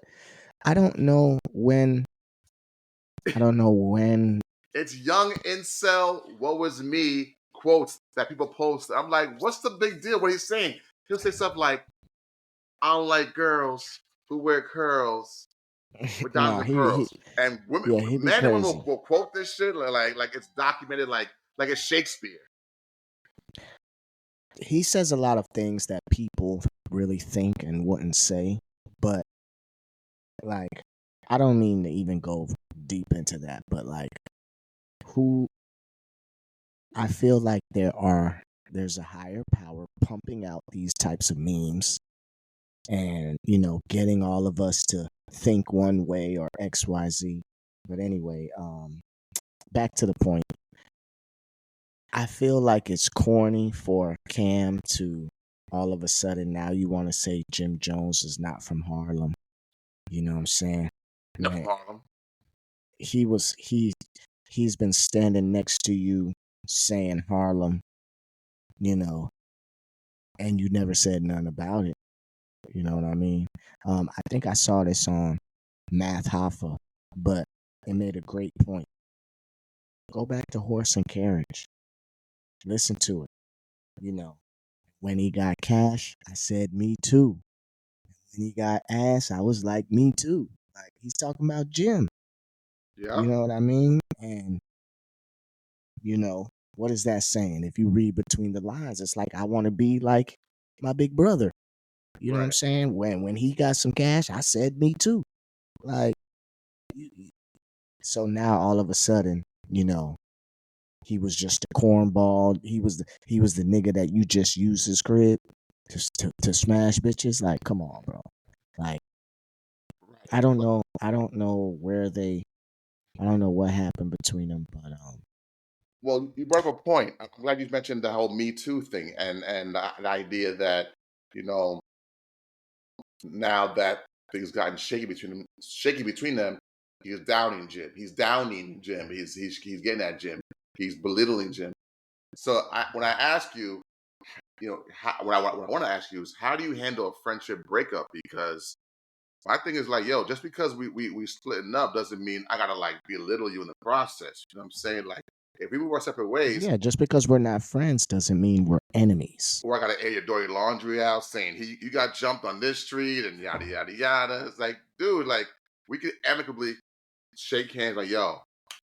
I don't know when I don't know when It's young incel, woe is me quotes that people post. I'm like, what's the big deal? What he's saying? He'll say stuff like, I don't like girls who wear curls with diamonds no, and he pearls. And women, yeah, he be men and women crazy. will quote this shit like it's documented, like it's Shakespeare. He says a lot of things that people really think and wouldn't say, but like I don't mean to even go deep into that, but like who I feel like there's a higher power pumping out these types of memes and getting all of us to think one way or XYZ. But anyway, back to the point. I feel like it's corny for Cam to all of a sudden now you want to say Jim Jones is not from Harlem. You know what I'm saying? No, from Man, Harlem. he was he's been standing next to you saying Harlem, you know, and you never said nothing about it. You know what I mean? I think I saw this on Math Hoffa, but it made a great point. Go back to Horse and Carriage. Listen to it. You know, when he got cash, I said me too. When he got ass, I was like me too. Like he's talking about Jim. Yeah, You know what I mean? And what is that saying? If you read between the lines, it's like I want to be like my big brother. You know what I'm right. saying? When he got some cash, I said me too. Like so now all of a sudden, he was just a cornball. He was the nigga that you just used his crib to smash bitches. Like, come on, bro. Like, I Right. don't know. I don't know where they. I don't know what happened between them, but Well, you brought up a point. I'm glad you mentioned the whole Me Too thing and the idea that you know now that things gotten shaky between them, he's downing Jim. He's downing Jim. He's getting at Jim. He's belittling Jim. So when I ask you, what I want to ask you is, how do you handle a friendship breakup? Because my thing is like, yo, just because we splitting up doesn't mean I gotta like belittle you in the process. You know what I'm saying? Like, if we move our separate ways, yeah, just because we're not friends doesn't mean we're enemies. or I gotta air your dirty laundry out saying you got jumped on this street and yada yada yada. It's like, dude, like we could amicably shake hands, like, yo,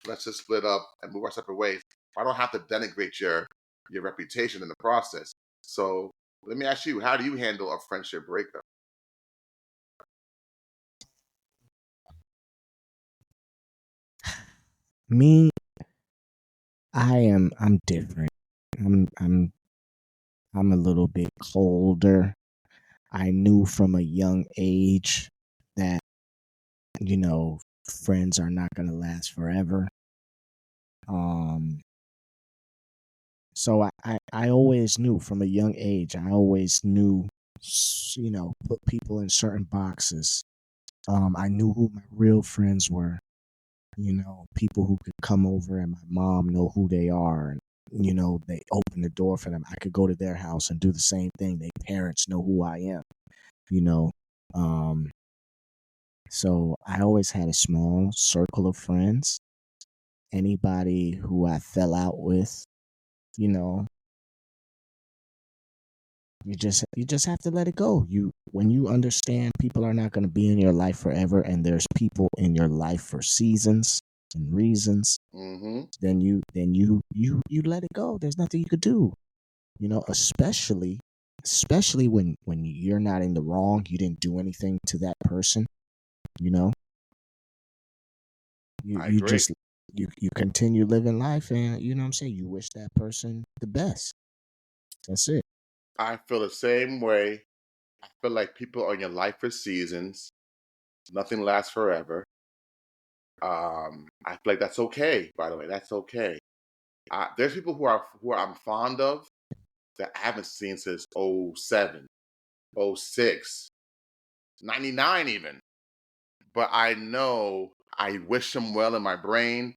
let's just split up and move our separate ways. I don't have to denigrate your reputation in the process. So let me ask you, how do you handle a friendship breakup? Me, I'm different. I'm a little bit colder. I knew from a young age that, friends are not gonna last forever. Um so I always knew from a young age, I always knew put people in certain boxes. I knew who my real friends were, people who could come over and my mom know who they are and they open the door for them. I could go to their house and do the same thing. Their parents know who I am, you know. Um so I always had a small circle of friends. Anybody who I fell out with, you know, you just have to let it go. When you understand people are not going to be in your life forever and there's people in your life for seasons, and reasons, Mm-hmm. then you let it go. There's nothing you could do. Especially when you're not in the wrong, you didn't do anything to that person, you know. You I you agree. just you continue living life, and you know what I'm saying, you wish that person the best. That's it. I feel the same way. I feel like people are in your life for seasons. Nothing lasts forever. I feel like that's okay. By the way, that's okay. There's people who I'm fond of that I haven't seen since '07, '06, '99 even. But I know I wish them well in my brain.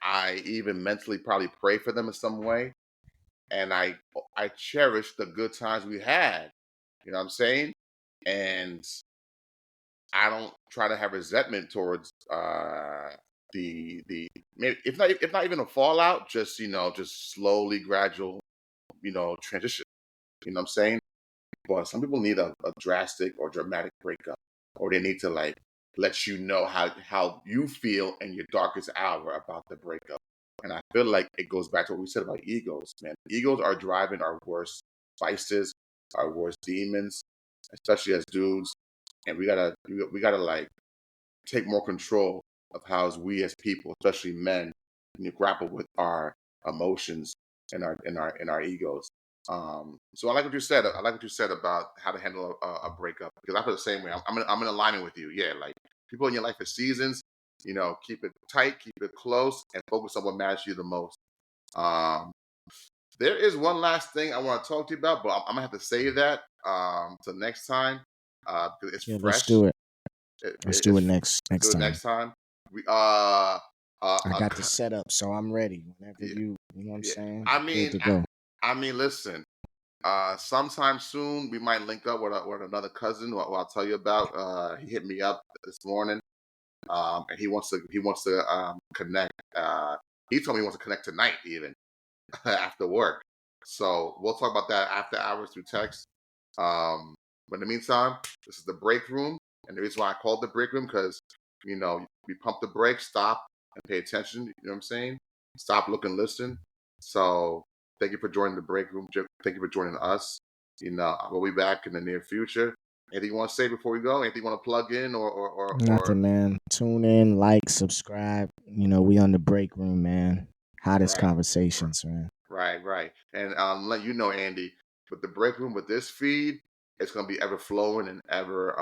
I even mentally probably pray for them in some way, and I cherish the good times we had. You know what I'm saying? And I don't try to have resentment towards the maybe if not even a fallout, just just slowly gradual transition. You know what I'm saying? But some people need a drastic or dramatic breakup, or they need to like let you know how you feel in your darkest hour about the breakup. And I feel like it goes back to what we said about egos, man. Egos are driving our worst vices, our worst demons, especially as dudes. And we gotta like take more control of how we as people, especially men, grapple with our emotions and our egos. So I like what you said. I like what you said about how to handle a breakup, because I feel the same way. I'm in alignment with you. Yeah, like people in your life for seasons. Keep it tight, keep it close, and focus on what matters to you the most. Um, there is one last thing I want to talk to you about, but I'm gonna have to save that till next time because it's Yeah, let's fresh. do it. It, Let's it- do it it's next let's do it time. next time. We I got the setup, so I'm ready. Whenever yeah, you know what I'm yeah. saying? I Good mean, to go. I mean, listen. Sometime soon we might link up with another cousin who I'll tell you about. He hit me up this morning, and he wants to connect. He told me he wants to connect tonight, even after work. So we'll talk about that after hours through text. But in the meantime, this is the break room, and the reason why I called the break room because we pump the brakes, stop, and pay attention. You know what I'm saying? Stop, look, and listen. So thank you for joining the break room. Thank you for joining us. We'll be back in the near future. Anything you want to say before we go? Anything you want to plug in or Nothing, man. Tune in, like, subscribe. We on the break room, man. Hottest right? conversations, man. Right, right. And let you know, Andy, with the break room with this feed, it's gonna be ever flowing and ever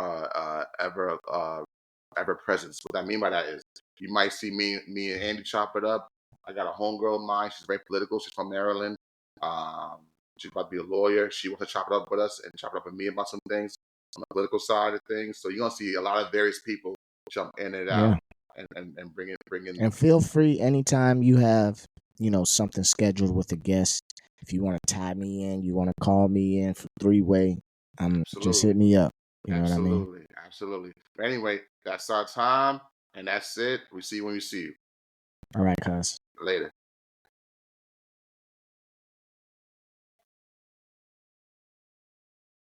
present. So what I mean by that is you might see me and Andy chop it up. I got a homegirl of mine, she's very political, she's from Maryland. She's about to be a lawyer. She wants to chop it up with us and chop it up with me about some things on the political side of things. So you're gonna see a lot of various people jump in and out Yeah. and bring in. And feel free anytime you have, something scheduled with a guest. If you want to tie me in, you want to call me in for three-way, just Absolutely. hit me up. You know what I mean? Absolutely, absolutely. But anyway, that's our time, and that's it. We see you when we see you. All right, cuz. Later.